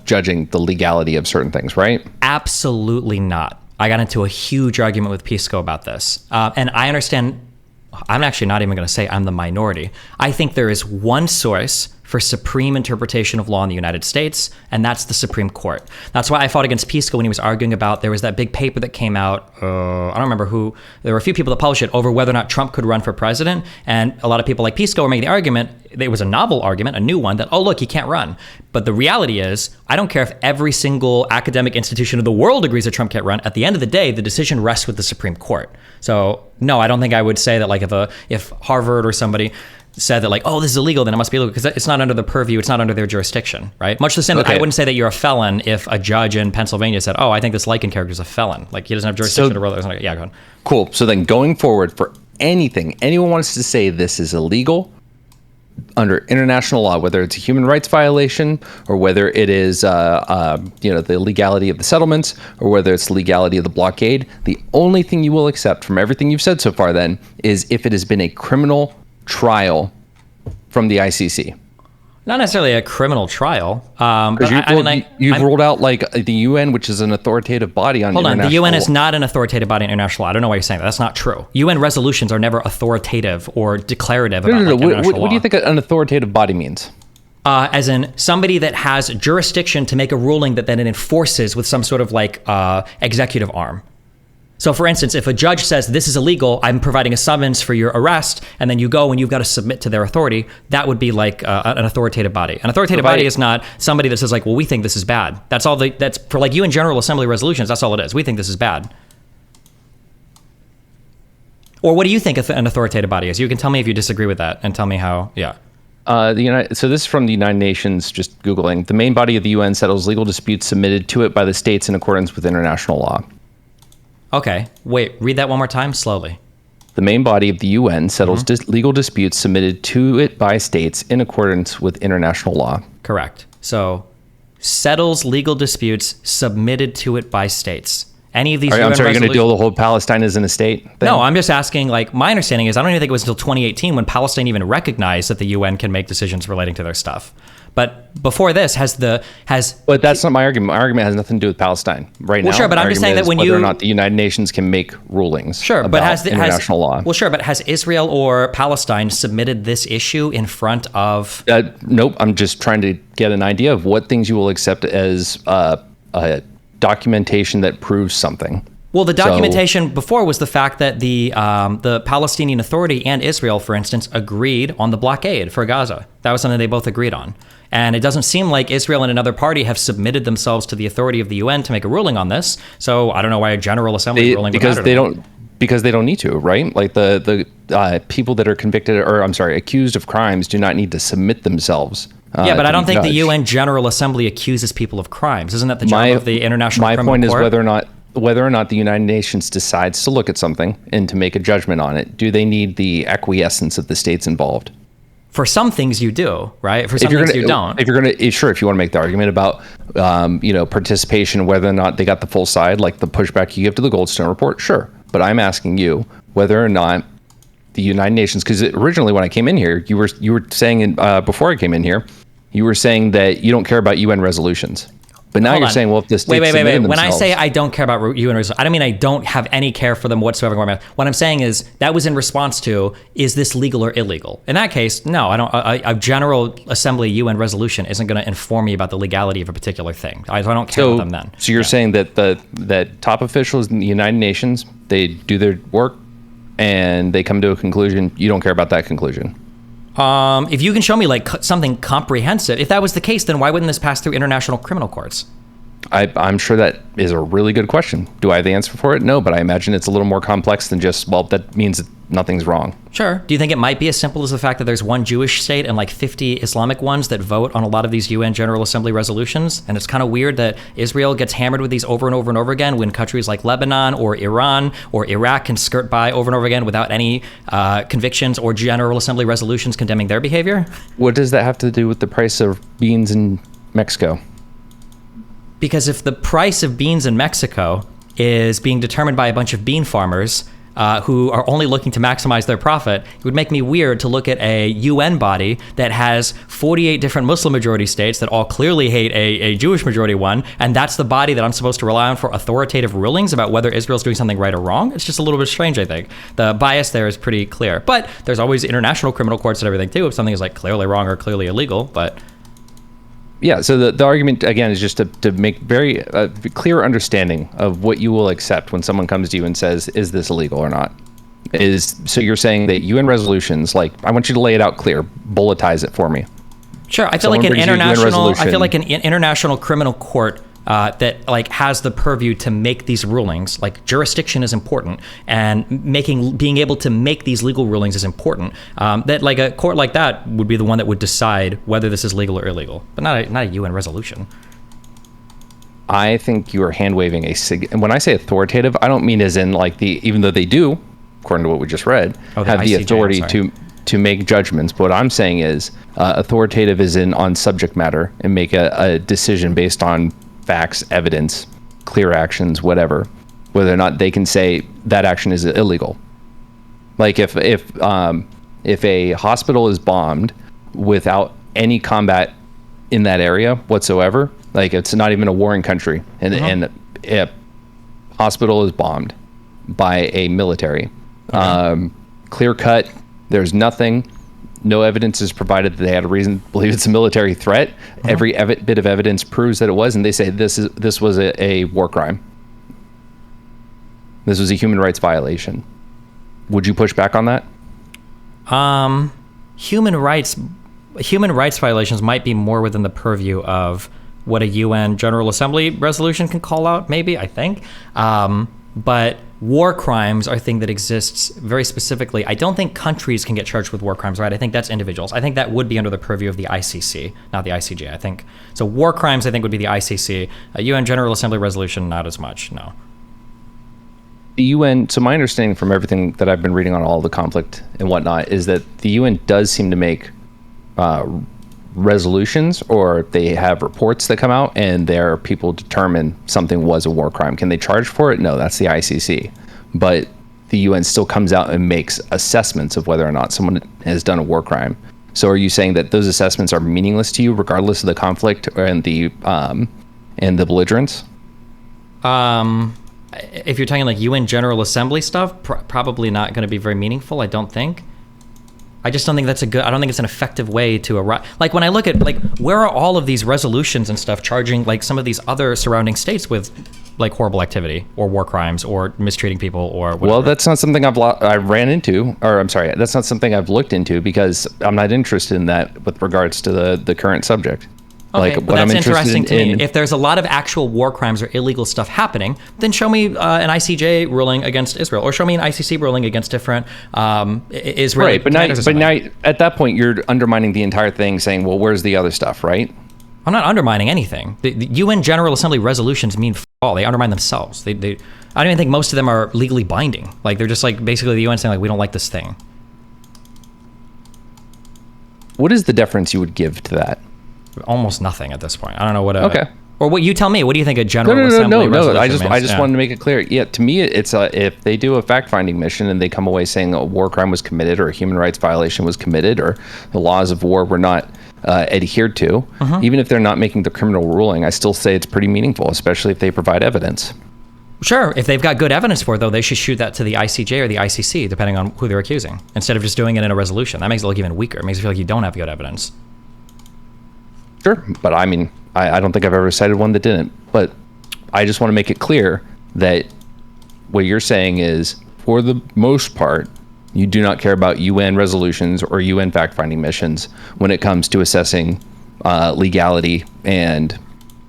judging the legality of certain things, right? Absolutely not. I got into a huge argument with Pisco about this. And I understand, I'm actually not even going to say I'm the minority. I think there is one source for supreme interpretation of law in the United States, and that's the Supreme Court. That's why I fought against Pisco when he was arguing about, there was that big paper that came out, I don't remember who, there were a few people that published it over whether or not Trump could run for president, and a lot of people like Pisco were making the argument, it was a novel argument, a new one, that, oh, look, he can't run. But the reality is, I don't care if every single academic institution of the world agrees that Trump can't run. At the end of the day, the decision rests with the Supreme Court. So, no, I don't think I would say that, like, if Harvard or somebody said that, like, oh, this is illegal, then it must be illegal, because it's not under the purview, it's not under their jurisdiction, right? Much the same that I wouldn't say that you're a felon if a judge in Pennsylvania said, oh, I think this Lycan character is a felon. Like, he doesn't have jurisdiction to rule. Yeah, go on. Cool. So then going forward, for anything anyone wants to say this is illegal under international law, whether it's a human rights violation or whether it is, the legality of the settlements or whether it's the legality of the blockade, the only thing you will accept from everything you've said so far then is if it has been a criminal trial from the ICC. Not necessarily a criminal trial. Because you've ruled out, like, the UN, which is an authoritative body on international law. Hold on, the UN is not an authoritative body in international law. I don't know why you're saying that. That's not true. UN resolutions are never authoritative or declarative about international law. What do you think an authoritative body means? As in somebody that has jurisdiction to make a ruling that then it enforces with some sort of, like, executive arm. So, for instance, if a judge says this is illegal, I'm providing a summons for your arrest, and then you go and you've got to submit to their authority, that would be like an authoritative body. An authoritative body is not somebody that says, like, well, we think this is bad. That's all. That's for, like, UN General Assembly resolutions. That's all it is. We think this is bad. Or what do you think an authoritative body is? You can tell me if you disagree with that, and tell me how. Yeah. So this is from the United Nations. Just Googling. The main body of the UN settles legal disputes submitted to it by the states in accordance with international law. Okay, wait, read that one more time, slowly. The main body of the UN settles legal disputes submitted to it by states in accordance with international law. Correct. So, settles legal disputes submitted to it by states. Any of these UN I'm sorry, you're going to deal with the whole Palestine as a state thing? No, I'm just asking, like, my understanding is, I don't even think it was until 2018 when Palestine even recognized that the UN can make decisions relating to their stuff. But before this, But that's not my argument. My argument has nothing to do with Palestine right now. Well, sure, but I'm just saying that when whether or not the United Nations can make rulings about international law. Well, sure, but has Israel or Palestine submitted this issue in front of... Nope, I'm just trying to get an idea of what things you will accept as a documentation that proves something. Well, the documentation before was the fact that the Palestinian Authority and Israel, for instance, agreed on the blockade for Gaza. That was something they both agreed on. And it doesn't seem like Israel and another party have submitted themselves to the authority of the UN to make a ruling on this. So I don't know why a General Assembly ruling would matter to them. Because they don't need to, right? Like the people that are convicted, or I'm sorry, accused of crimes do not need to submit themselves. Yeah, but I don't think the UN General Assembly accuses people of crimes. Isn't that the job of the International Criminal Court? My point is whether or not the United Nations decides to look at something and to make a judgment on it, do they need the acquiescence of the states involved? For some things you do, right? For some things you don't. If you want to make the argument about, participation, whether or not they got the full side, like the pushback you give to the Goldstone report, sure. But I'm asking you whether or not the United Nations, because originally when I came in here, you were saying before I came in here, you were saying that you don't care about UN resolutions. But now you're saying, well, if the states wait. When I say I don't care about UN resolutions, I don't mean I don't have any care for them whatsoever. What I'm saying is that was in response to, is this legal or illegal? In that case, no, I don't. A General Assembly UN resolution isn't going to inform me about the legality of a particular thing. I don't care about them then. So you're saying that that top officials in the United Nations, they do their work and they come to a conclusion. You don't care about that conclusion. If you can show me like something comprehensive, if that was the case, then why wouldn't this pass through international criminal courts? I'm sure that is a really good question. Do I have the answer for it? No, but I imagine it's a little more complex than just, well, that means that nothing's wrong. Sure. Do you think it might be as simple as the fact that there's one Jewish state and like 50 Islamic ones that vote on a lot of these UN General Assembly resolutions? And it's kind of weird that Israel gets hammered with these over and over and over again when countries like Lebanon or Iran or Iraq can skirt by over and over again without any convictions or General Assembly resolutions condemning their behavior? What does that have to do with the price of beans in Mexico? Because if the price of beans in Mexico is being determined by a bunch of bean farmers, who are only looking to maximize their profit, it would make me weird to look at a UN body that has 48 different Muslim majority states that all clearly hate a Jewish majority one, and that's the body that I'm supposed to rely on for authoritative rulings about whether Israel's doing something right or wrong. It's just a little bit strange, I think. The bias there is pretty clear. But there's always international criminal courts and everything too, if something is like clearly wrong or clearly illegal, but... Yeah, so the argument, again, is just to make very clear understanding of what you will accept when someone comes to you and says, is this illegal or not? So you're saying that UN resolutions, like, I want you to lay it out clear, bulletize it for me. Sure, I feel like an international criminal court that like has the purview to make these rulings. Like, jurisdiction is important, and being able to make these legal rulings is important. That like a court like that would be the one that would decide whether this is legal or illegal, but not a UN resolution. I think you are hand waving and when I say authoritative, I don't mean as in like even though they do, according to what we just read, have the authority to make judgments. But what I'm saying is authoritative is on subject matter and make a decision based on facts, evidence, clear actions, whatever, whether or not they can say that action is illegal. Like if a hospital is bombed without any combat in that area whatsoever, like it's not even a warring country, and a hospital is bombed by a military, clear cut, there's nothing, no evidence is provided that they had a reason to believe it's a military threat. Every bit of evidence proves that it was, and they say this was a war crime. This was a human rights violation. Would you push back on that? Human rights violations might be more within the purview of what a UN General Assembly resolution can call out, maybe, I think. But war crimes are a thing that exists very specifically. I don't think countries can get charged with war crimes, right? I think that's individuals. I think that would be under the purview of the ICC, not the ICJ, I think. So war crimes, I think, would be the ICC. A UN General Assembly resolution, not as much, no. The UN, so my understanding from everything that I've been reading on all the conflict and whatnot, is that the UN does seem to make resolutions, or they have reports that come out and their people determine something was a war crime. Can they charge for it? No, that's the ICC. But the UN still comes out and makes assessments of whether or not someone has done a war crime. So are you saying that those assessments are meaningless to you regardless of the conflict and the belligerents? If you're talking like UN General Assembly stuff, probably not going to be very meaningful, I don't think. I just don't think that's I don't think it's an effective way to arrive. Like when I look at like, where are all of these resolutions and stuff charging like some of these other surrounding states with like horrible activity or war crimes or mistreating people or whatever? Well, that's not something I ran into, or I'm sorry, that's not something I've looked into because I'm not interested in that with regards to the current subject. Okay, like, but that's interesting to me. If there's a lot of actual war crimes or illegal stuff happening, then show me an ICJ ruling against Israel, or show me an ICC ruling against different Israeli. Right, but now at that point you're undermining the entire thing, saying, "Well, where's the other stuff?" Right? I'm not undermining anything. The UN General Assembly resolutions mean all. They undermine themselves. I don't even think most of them are legally binding. Like they're just like basically the UN saying like we don't like this thing. What is the deference you would give to that? Almost nothing at this point. I don't know what. Okay. Or what you tell me. What do you think a General Assembly resolution means? I just wanted to make it clear. Yeah, to me, it's if they do a fact-finding mission and they come away saying a war crime was committed or a human rights violation was committed or the laws of war were not adhered to, even if they're not making the criminal ruling, I still say it's pretty meaningful, especially if they provide evidence. Sure. If they've got good evidence for it, though, they should shoot that to the ICJ or the ICC, depending on who they're accusing, instead of just doing it in a resolution. That makes it look even weaker. It makes it feel like you don't have good evidence. Sure, but I mean, I don't think I've ever cited one that didn't. But I just want to make it clear that what you're saying is, for the most part, you do not care about UN resolutions or UN fact-finding missions when it comes to assessing legality and...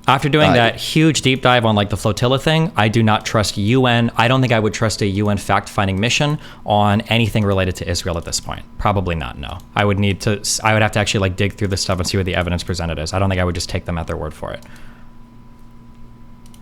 After doing that huge deep dive on like the flotilla thing, I do not trust UN. I don't think I would trust a UN fact-finding mission on anything related to Israel at this point. Probably not, no. I would have to actually like dig through this stuff and see what the evidence presented is. I don't think I would just take them at their word for it.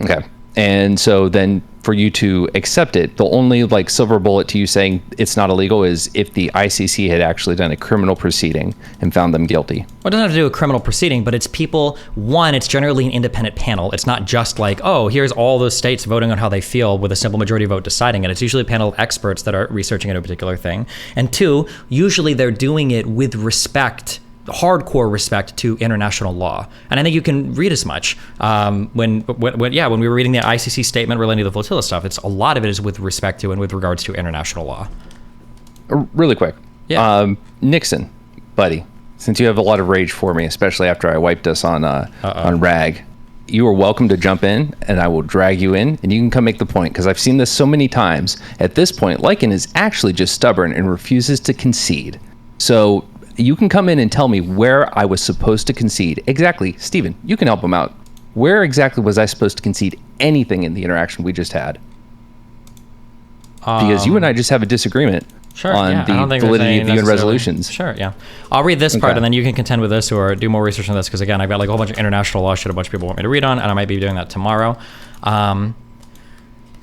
Okay. And so then for you to accept it, the only like silver bullet to you saying it's not illegal is if the ICC had actually done a criminal proceeding and found them guilty. Well, it doesn't have to do with criminal proceeding, but it's people, one, it's generally an independent panel. It's not just like, oh, here's all those states voting on how they feel with a simple majority vote deciding it. It's usually a panel of experts that are researching into a particular thing. And two, usually they're doing it with respect, hardcore respect to international law. And I think you can read as much. When we were reading the ICC statement relating to the flotilla stuff, a lot of it is with respect to and with regards to international law. Really quick. Yeah. Nixon, buddy, since you have a lot of rage for me, especially after I wiped us on RAG, you are welcome to jump in and I will drag you in and you can come make the point, because I've seen this so many times. At this point, Lycan is actually just stubborn and refuses to concede. So you can come in and tell me where I was supposed to concede. Exactly. Steven, you can help him out. Where exactly was I supposed to concede anything in the interaction we just had? Because you and I just have a disagreement on the validity of the UN resolutions. Sure, yeah. I'll read this part and then you can contend with this or do more research on this, because again, I've got like a whole bunch of international law shit a bunch of people want me to read on, and I might be doing that tomorrow. I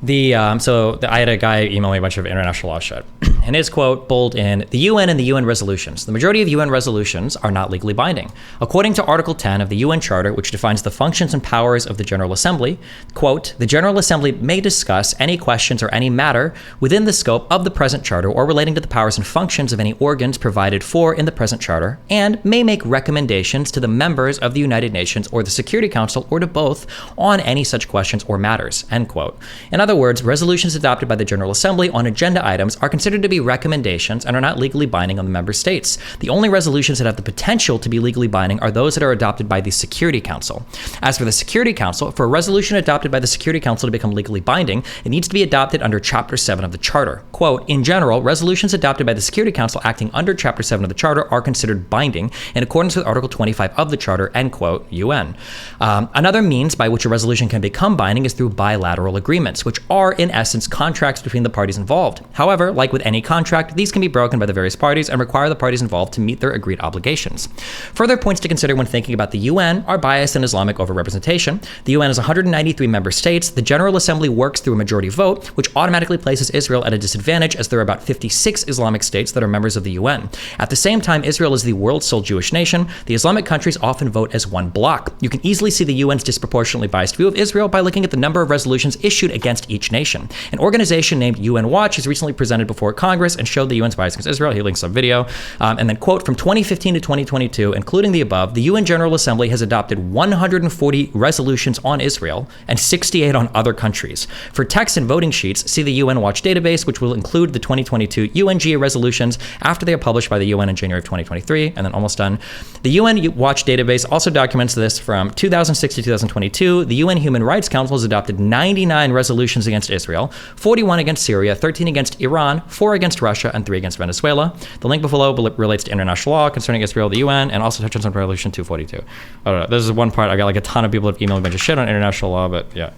had a guy email me a bunch of international law shit. And his quote, bold in, the UN and the UN resolutions. The majority of UN resolutions are not legally binding. According to Article 10 of the UN Charter, which defines the functions and powers of the General Assembly, quote, the General Assembly may discuss any questions or any matter within the scope of the present charter or relating to the powers and functions of any organs provided for in the present charter, and may make recommendations to the members of the United Nations or the Security Council or to both on any such questions or matters, end quote. In other words, resolutions adopted by the General Assembly on agenda items are considered to be recommendations and are not legally binding on the member states. The only resolutions that have the potential to be legally binding are those that are adopted by the Security Council. As for the Security Council, for a resolution adopted by the Security Council to become legally binding, it needs to be adopted under Chapter 7 of the Charter. Quote, in general, resolutions adopted by the Security Council acting under Chapter 7 of the Charter are considered binding in accordance with Article 25 of the Charter, end quote, UN. Another means by which a resolution can become binding is through bilateral agreements, which are, in essence, contracts between the parties involved. However, like with any contract, these can be broken by the various parties and require the parties involved to meet their agreed obligations. Further points to consider when thinking about the UN are bias and Islamic overrepresentation. The UN has 193 member states. The General Assembly works through a majority vote, which automatically places Israel at a disadvantage, as there are about 56 Islamic states that are members of the UN. At the same time, Israel is the world's sole Jewish nation. The Islamic countries often vote as one bloc. You can easily see the UN's disproportionately biased view of Israel by looking at the number of resolutions issued against each nation. An organization named UN Watch has recently presented before Congress and showed the UN's bias against Israel. He links a video. And then, quote, from 2015 to 2022, including the above, the UN General Assembly has adopted 140 resolutions on Israel and 68 on other countries. For text and voting sheets, see the UN Watch database, which will include the 2022 UNGA resolutions after they are published by the UN in January of 2023. And then almost done. The UN Watch database also documents this from 2006 to 2022. The UN Human Rights Council has adopted 99 resolutions against Israel, 41 against Syria, 13 against Iran, 4 against Russia, and 3 against Venezuela. The link below relates to international law concerning Israel, the UN, and also touches on Resolution 242. I don't know. This is one part. I got like a ton of people have emailed me a bunch of shit on international law, but yeah.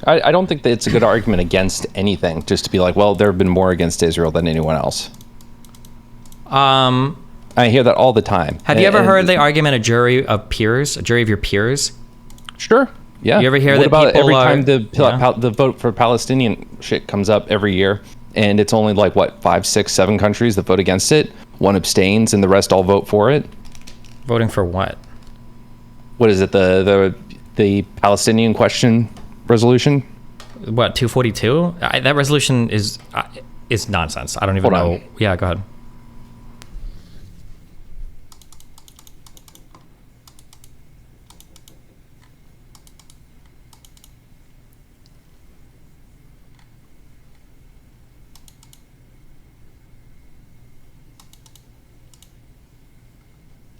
I don't think that it's a good argument against anything, just to be like, well, there have been more against Israel than anyone else. I hear that all the time. Have you ever heard the argument, a jury of your peers? Sure. Yeah. You ever hear what that about people every time the vote for Palestinian shit comes up every year, and it's only like, what, 5, 6, 7 countries that vote against it? One abstains and the rest all vote for it? Voting for what? What is it, the Palestinian question resolution? What, 242? That resolution is nonsense. I don't even know. On. Yeah, go ahead.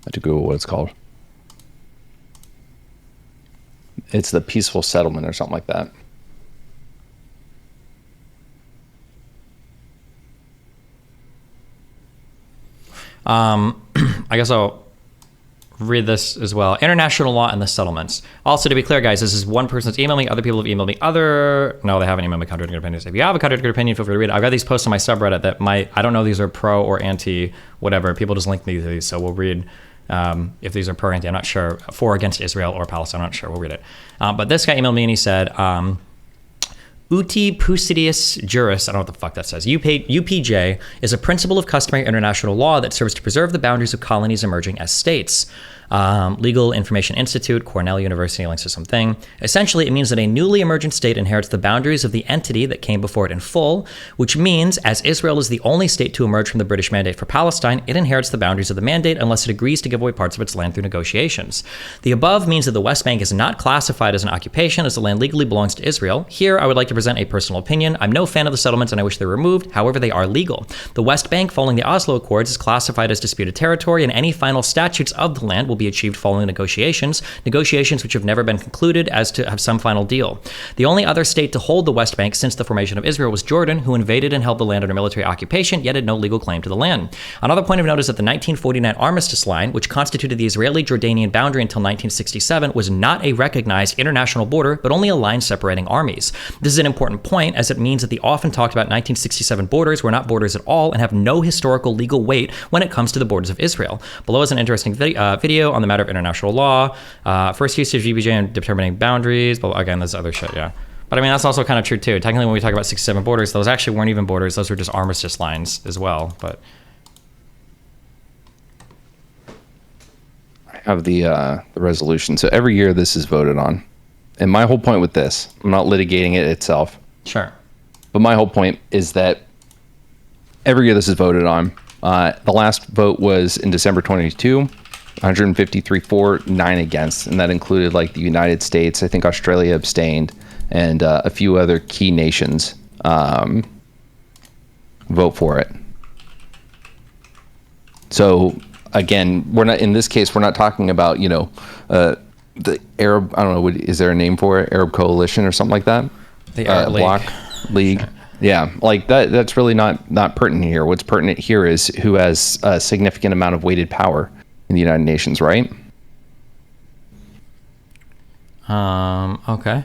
I had to Google what it's called. It's the peaceful settlement or something like that. I guess I'll read this as well. International law and the settlements. Also, to be clear, guys, this is one person that's emailed me. Other people have emailed me. No, they haven't emailed me contradictory opinions. If you have a contradictory opinion, feel free to read it. I've got these posts on my subreddit that I don't know these are pro or anti whatever. People just link me to these, so we'll read If these are per ante, I'm not sure. For, against Israel, or Palestine, I'm not sure. We'll read it. But this guy emailed me and he said, Uti Pusidius Juris, I don't know what the fuck that says. UPJ is a principle of customary international law that serves to preserve the boundaries of colonies emerging as states. Legal Information Institute, Cornell University, links to something. Essentially, it means that a newly emergent state inherits the boundaries of the entity that came before it in full, which means, as Israel is the only state to emerge from the British Mandate for Palestine, it inherits the boundaries of the mandate unless it agrees to give away parts of its land through negotiations. The above means that the West Bank is not classified as an occupation, as the land legally belongs to Israel. Here, I would like to present a personal opinion. I'm no fan of the settlements and I wish they're removed. However, they are legal. The West Bank, following the Oslo Accords, is classified as disputed territory, and any final statutes of the land will be achieved following negotiations which have never been concluded as to have some final deal. The only other state to hold the West Bank since the formation of Israel was Jordan, who invaded and held the land under military occupation, yet had no legal claim to the land. Another point of note is that the 1949 armistice line, which constituted the Israeli-Jordanian boundary until 1967, was not a recognized international border, but only a line separating armies. This is an important point, as it means that the often talked about 1967 borders were not borders at all and have no historical legal weight when it comes to the borders of Israel. Below is an interesting video on the matter of international law, first use of GBJ in determining boundaries, but again, there's other shit, yeah. But I mean, that's also kind of true too. Technically, when we talk about 67 borders, those actually weren't even borders, those were just armistice lines as well, but... I have the resolution. So every year this is voted on. And my whole point with this, I'm not litigating it itself. Sure. But my whole point is that every year this is voted on. The last vote was in December 22, 153 for, 9 against, and that included like the United States. I think Australia abstained, and a few other key nations vote for it. So again, we're not, in this case, we're not talking about, the Arab, I don't know, is there a name for it? Arab Coalition or something like that? The Arab Bloc League. Sure. Yeah, like that's really not pertinent here. What's pertinent here is who has a significant amount of weighted power in the United Nations, right? Okay.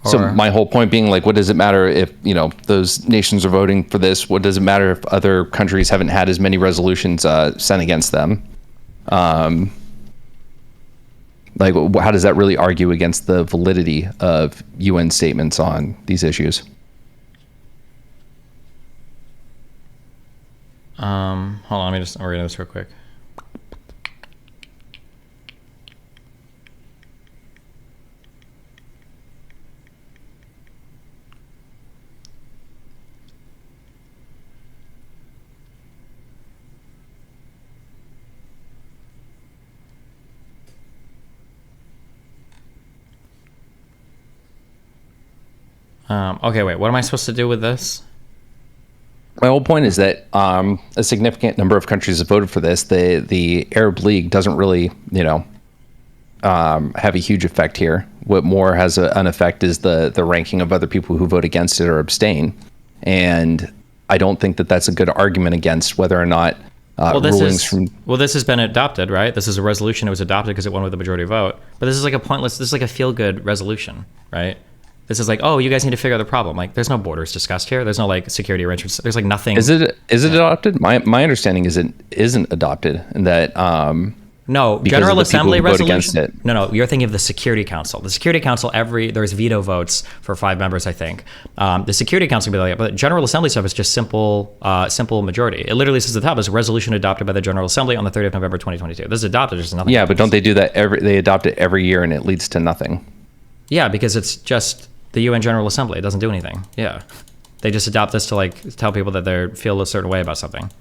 So my whole point being, like, what does it matter if, those nations are voting for this? What does it matter if other countries haven't had as many resolutions sent against them? Like, how does that really argue against the validity of UN statements on these issues? Hold on, let me just read this real quick. Okay, wait, what am I supposed to do with this? My whole point is that a significant number of countries have voted for this. The Arab League doesn't really, have a huge effect here. What more has an effect is the ranking of other people who vote against it or abstain. And I don't think that that's a good argument against whether or not this has been adopted, right? This is a resolution that was adopted because it won with the majority vote. But this is like a pointless, this is like a feel-good resolution, right? This is like, oh, you guys need to figure out the problem. Like, there's no borders discussed here. There's no like security arrangements. There's like nothing. Is it adopted? My understanding is it isn't adopted, and that no General Assembly resolution. No, you're thinking of the Security Council. The Security Council, there's veto votes for 5 members, I think. The Security Council can be like, but General Assembly stuff is just simple majority. It literally says at the top is a resolution adopted by the General Assembly on the 30th of November 2022. This is adopted. There's nothing. Yeah, but don't they do that they adopt it every year and it leads to nothing? Yeah, because it's just the UN General Assembly. It doesn't do anything. Yeah. They just adopt this to like tell people that they feel a certain way about something.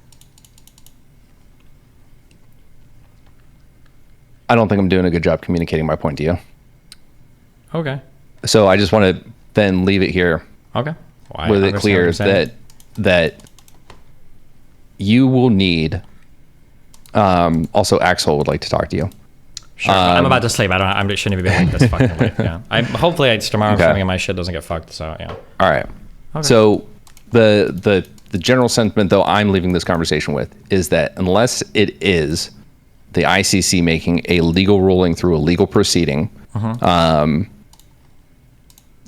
I don't think I'm doing a good job communicating my point to you. Okay. So I just want to then leave it here. Okay. Well, with it clear that you will need, also Axel would like to talk to you. Sure. I'm about to sleep. I shouldn't even be like this fucking late. Yeah. Hopefully tomorrow morning my shit doesn't get fucked. So yeah. All right. Okay. So the general sentiment though I'm leaving this conversation with is that unless it is the ICC making a legal ruling through a legal proceeding,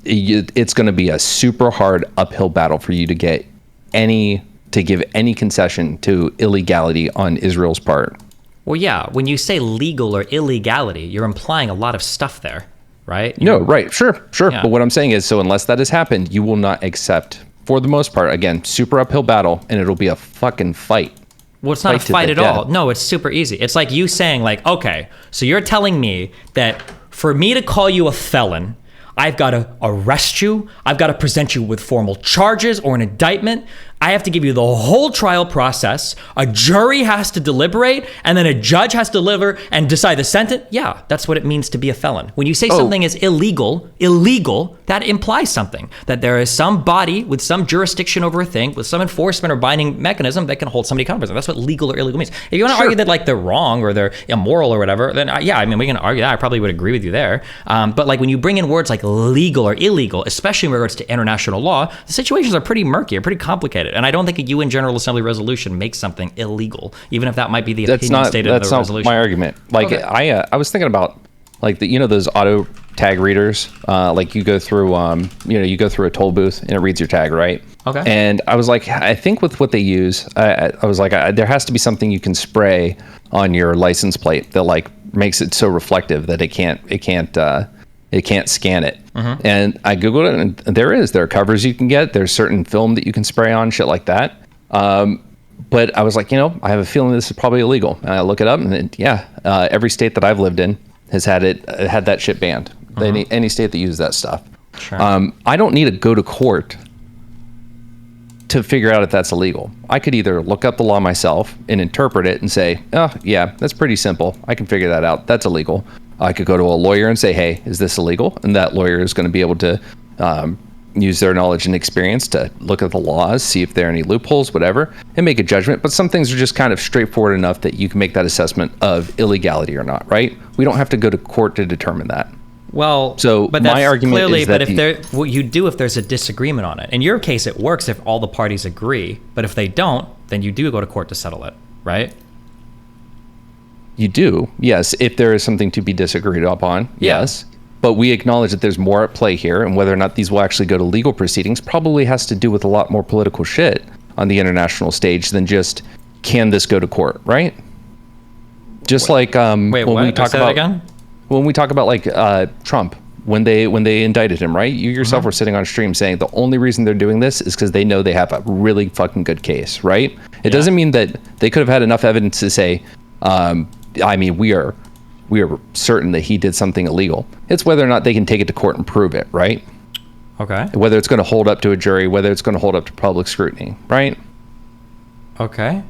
it's going to be a super hard uphill battle for you to give any concession to illegality on Israel's part. Well, yeah, when you say legal or illegality, you're implying a lot of stuff there, right? No, right. Sure. Yeah. But what I'm saying is, so unless that has happened, you will not accept, for the most part, again, super uphill battle, and it'll be a fucking fight. Well, it's not a Fight to fight the at all. death. No, it's super easy. It's like you saying, like, okay, so you're telling me that for me to call you a felon, I've got to arrest you. I've got to present you with formal charges or an indictment. I have to give you the whole trial process. A jury has to deliberate, and then a judge has to deliver and decide the sentence. Yeah, that's what it means to be a felon. When you say something is illegal, that implies something. That there is some body with some jurisdiction over a thing, with some enforcement or binding mechanism that can hold somebody accountable. That's what legal or illegal means. If you want to argue that like they're wrong or they're immoral or whatever, then yeah, I mean, we can argue that. I probably would agree with you there. But like when you bring in words like legal or illegal, especially in regards to international law, the situations are pretty murky, or pretty complicated. And I don't think a UN General Assembly resolution makes something illegal, even if that might be the opinion stated in the resolution. That's not my argument. Like I was thinking about like those auto tag readers. Like you go through you go through a toll booth and it reads your tag, right? Okay. And I was like, I think with what they use, I was like, there has to be something you can spray on your license plate that like makes it so reflective that it can't scan it. And I Googled it, and there are covers you can get. There's certain film that you can spray on, shit like that. But I was like, I have a feeling this is probably illegal. And I look it up, and every state that I've lived in has had that shit banned. Any state that uses that stuff. Sure. I don't need to go to court to figure out if that's illegal. I could either look up the law myself and interpret it and say, oh yeah, that's pretty simple. I can figure that out. That's illegal. I could go to a lawyer and say, hey, is this illegal? And that lawyer is going to be able to use their knowledge and experience to look at the laws, see if there are any loopholes, whatever, and make a judgment. But some things are just kind of straightforward enough that you can make that assessment of illegality or not, right? We don't have to go to court to determine that. Well, so but that's my argument clearly, is that what you do if there's a disagreement on it. In your case, it works if all the parties agree, but if they don't, then you do go to court to settle it, right? You do, yes, if there is something to be disagreed upon, yes. But we acknowledge that there's more at play here, and whether or not these will actually go to legal proceedings probably has to do with a lot more political shit on the international stage than just, can this go to court, right? Just like when we talk about again? When we talk about like Trump, when they indicted him, right? You yourself were sitting on stream saying the only reason they're doing this is because they know they have a really fucking good case, right? It doesn't mean that they could have had enough evidence to say, I mean, we are certain that he did something illegal. It's whether or not they can take it to court and prove it, right? Okay. Whether it's going to hold up to a jury, whether it's going to hold up to public scrutiny, right? Okay.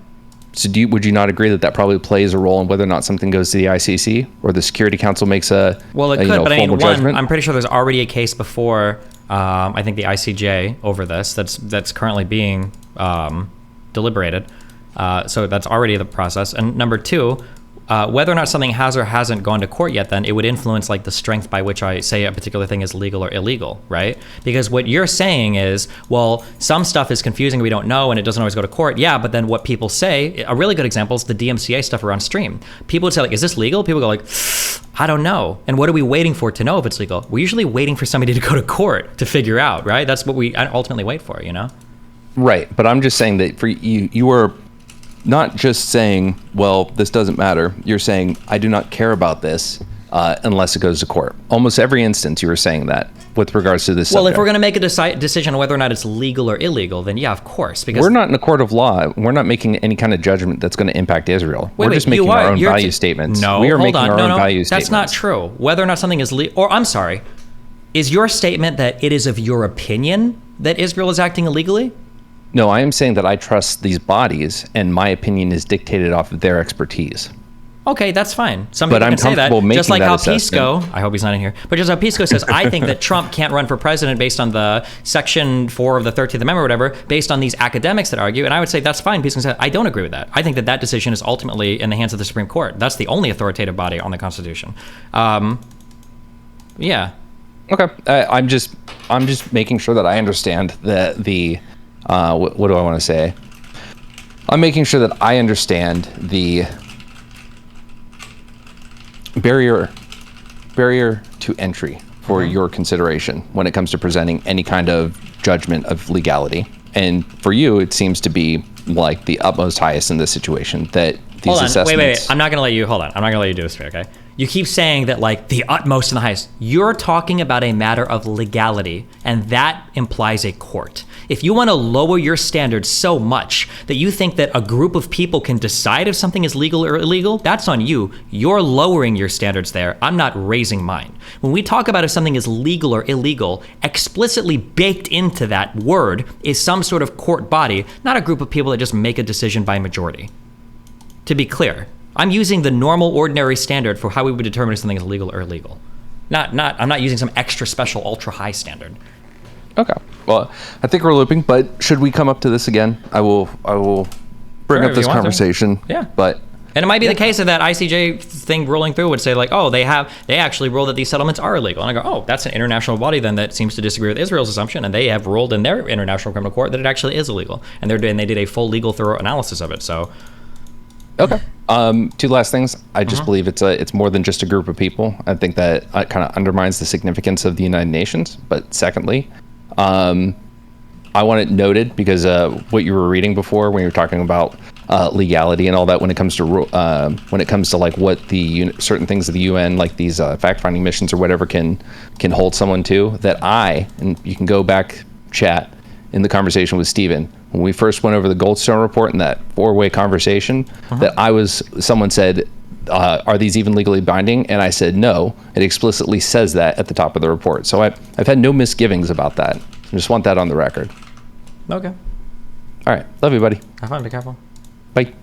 So would you not agree that probably plays a role in whether or not something goes to the ICC or the Security Council makes a but I mean, judgment? I'm pretty sure there's already a case before I think the ICJ over this that's currently being deliberated. So that's already the process. And number two, whether or not something has or hasn't gone to court yet, then it would influence like the strength by which I say a particular thing is legal or illegal, right? Because what you're saying is, well, some stuff is confusing, we don't know, and it doesn't always go to court. Yeah, but then what people say, a really good example is the DMCA stuff around stream. People would say like, is this legal? People go like, I don't know. And what are we waiting for to know if it's legal? We're usually waiting for somebody to go to court to figure out, right? That's what we ultimately wait for, Right, but I'm just saying that for you were not just saying, well, this doesn't matter. You're saying, I do not care about this unless it goes to court. Almost every instance you were saying that with regards to this subject. If we're going to make a decision on whether or not it's legal or illegal, then yeah, of course. Because we're not in a court of law. We're not making any kind of judgment that's going to impact Israel. We're just making our own value statements. No, we are hold making on. our own value That's statements. not true. Whether or not something is legal, or I'm sorry, is your statement that it is of your opinion that Israel is acting illegally? No, I am saying that I trust these bodies, and my opinion is dictated off of their expertise. Okay, that's fine. Some people can say that. Just like how Pisco, I hope he's not in here, but just how Pisco says, I think that Trump can't run for president based on the Section 4 of the 13th Amendment or whatever, based on these academics that argue, and I would say that's fine. Pisco said, I don't agree with that. I think that decision is ultimately in the hands of the Supreme Court. That's the only authoritative body on the Constitution. Yeah. Okay, I'm just making sure that I understand the what do I want to say? I'm making sure that I understand the barrier to entry for your consideration when it comes to presenting any kind of judgment of legality. And for you, it seems to be like the utmost highest in this situation. That these Hold on, assessments. wait. I'm not gonna let you. Hold on. I'm not gonna let you do this, okay? You keep saying that like the utmost and the highest. You're talking about a matter of legality, and that implies a court. If you want to lower your standards so much that you think that a group of people can decide if something is legal or illegal, that's on you. You're lowering your standards there. I'm not raising mine. When we talk about if something is legal or illegal, explicitly baked into that word is some sort of court body, not a group of people that just make a decision by majority. To be clear, I'm using the normal, ordinary standard for how we would determine if something is legal or illegal. I'm not using some extra special, ultra high standard. Okay. Well, I think we're looping, but should we come up to this again? I will bring Sure, up if this you want to. conversation. Yeah. But And it might be the case that ICJ thing rolling through would say like, oh, they actually ruled that these settlements are illegal. And I go, oh, that's an international body then that seems to disagree with Israel's assumption, and they have ruled in their international criminal court that it actually is illegal, and they did a full legal thorough analysis of it. So. okay. Two last things. I just believe it's more than just a group of people. I think that kind of undermines the significance of the United Nations. But secondly, I want it noted because what you were reading before when you were talking about legality and all that when it comes to like what the certain things of the UN, like these fact-finding missions or whatever, can hold someone to, that and you can go back chat in the conversation with Steven when we first went over the Goldstone report in that 4-way conversation, that someone said, are these even legally binding? And I said no. It explicitly says that at the top of the report. So I've had no misgivings about that. I just want that on the record. Okay. All right. Love you, buddy. Have fun. Be careful. Bye.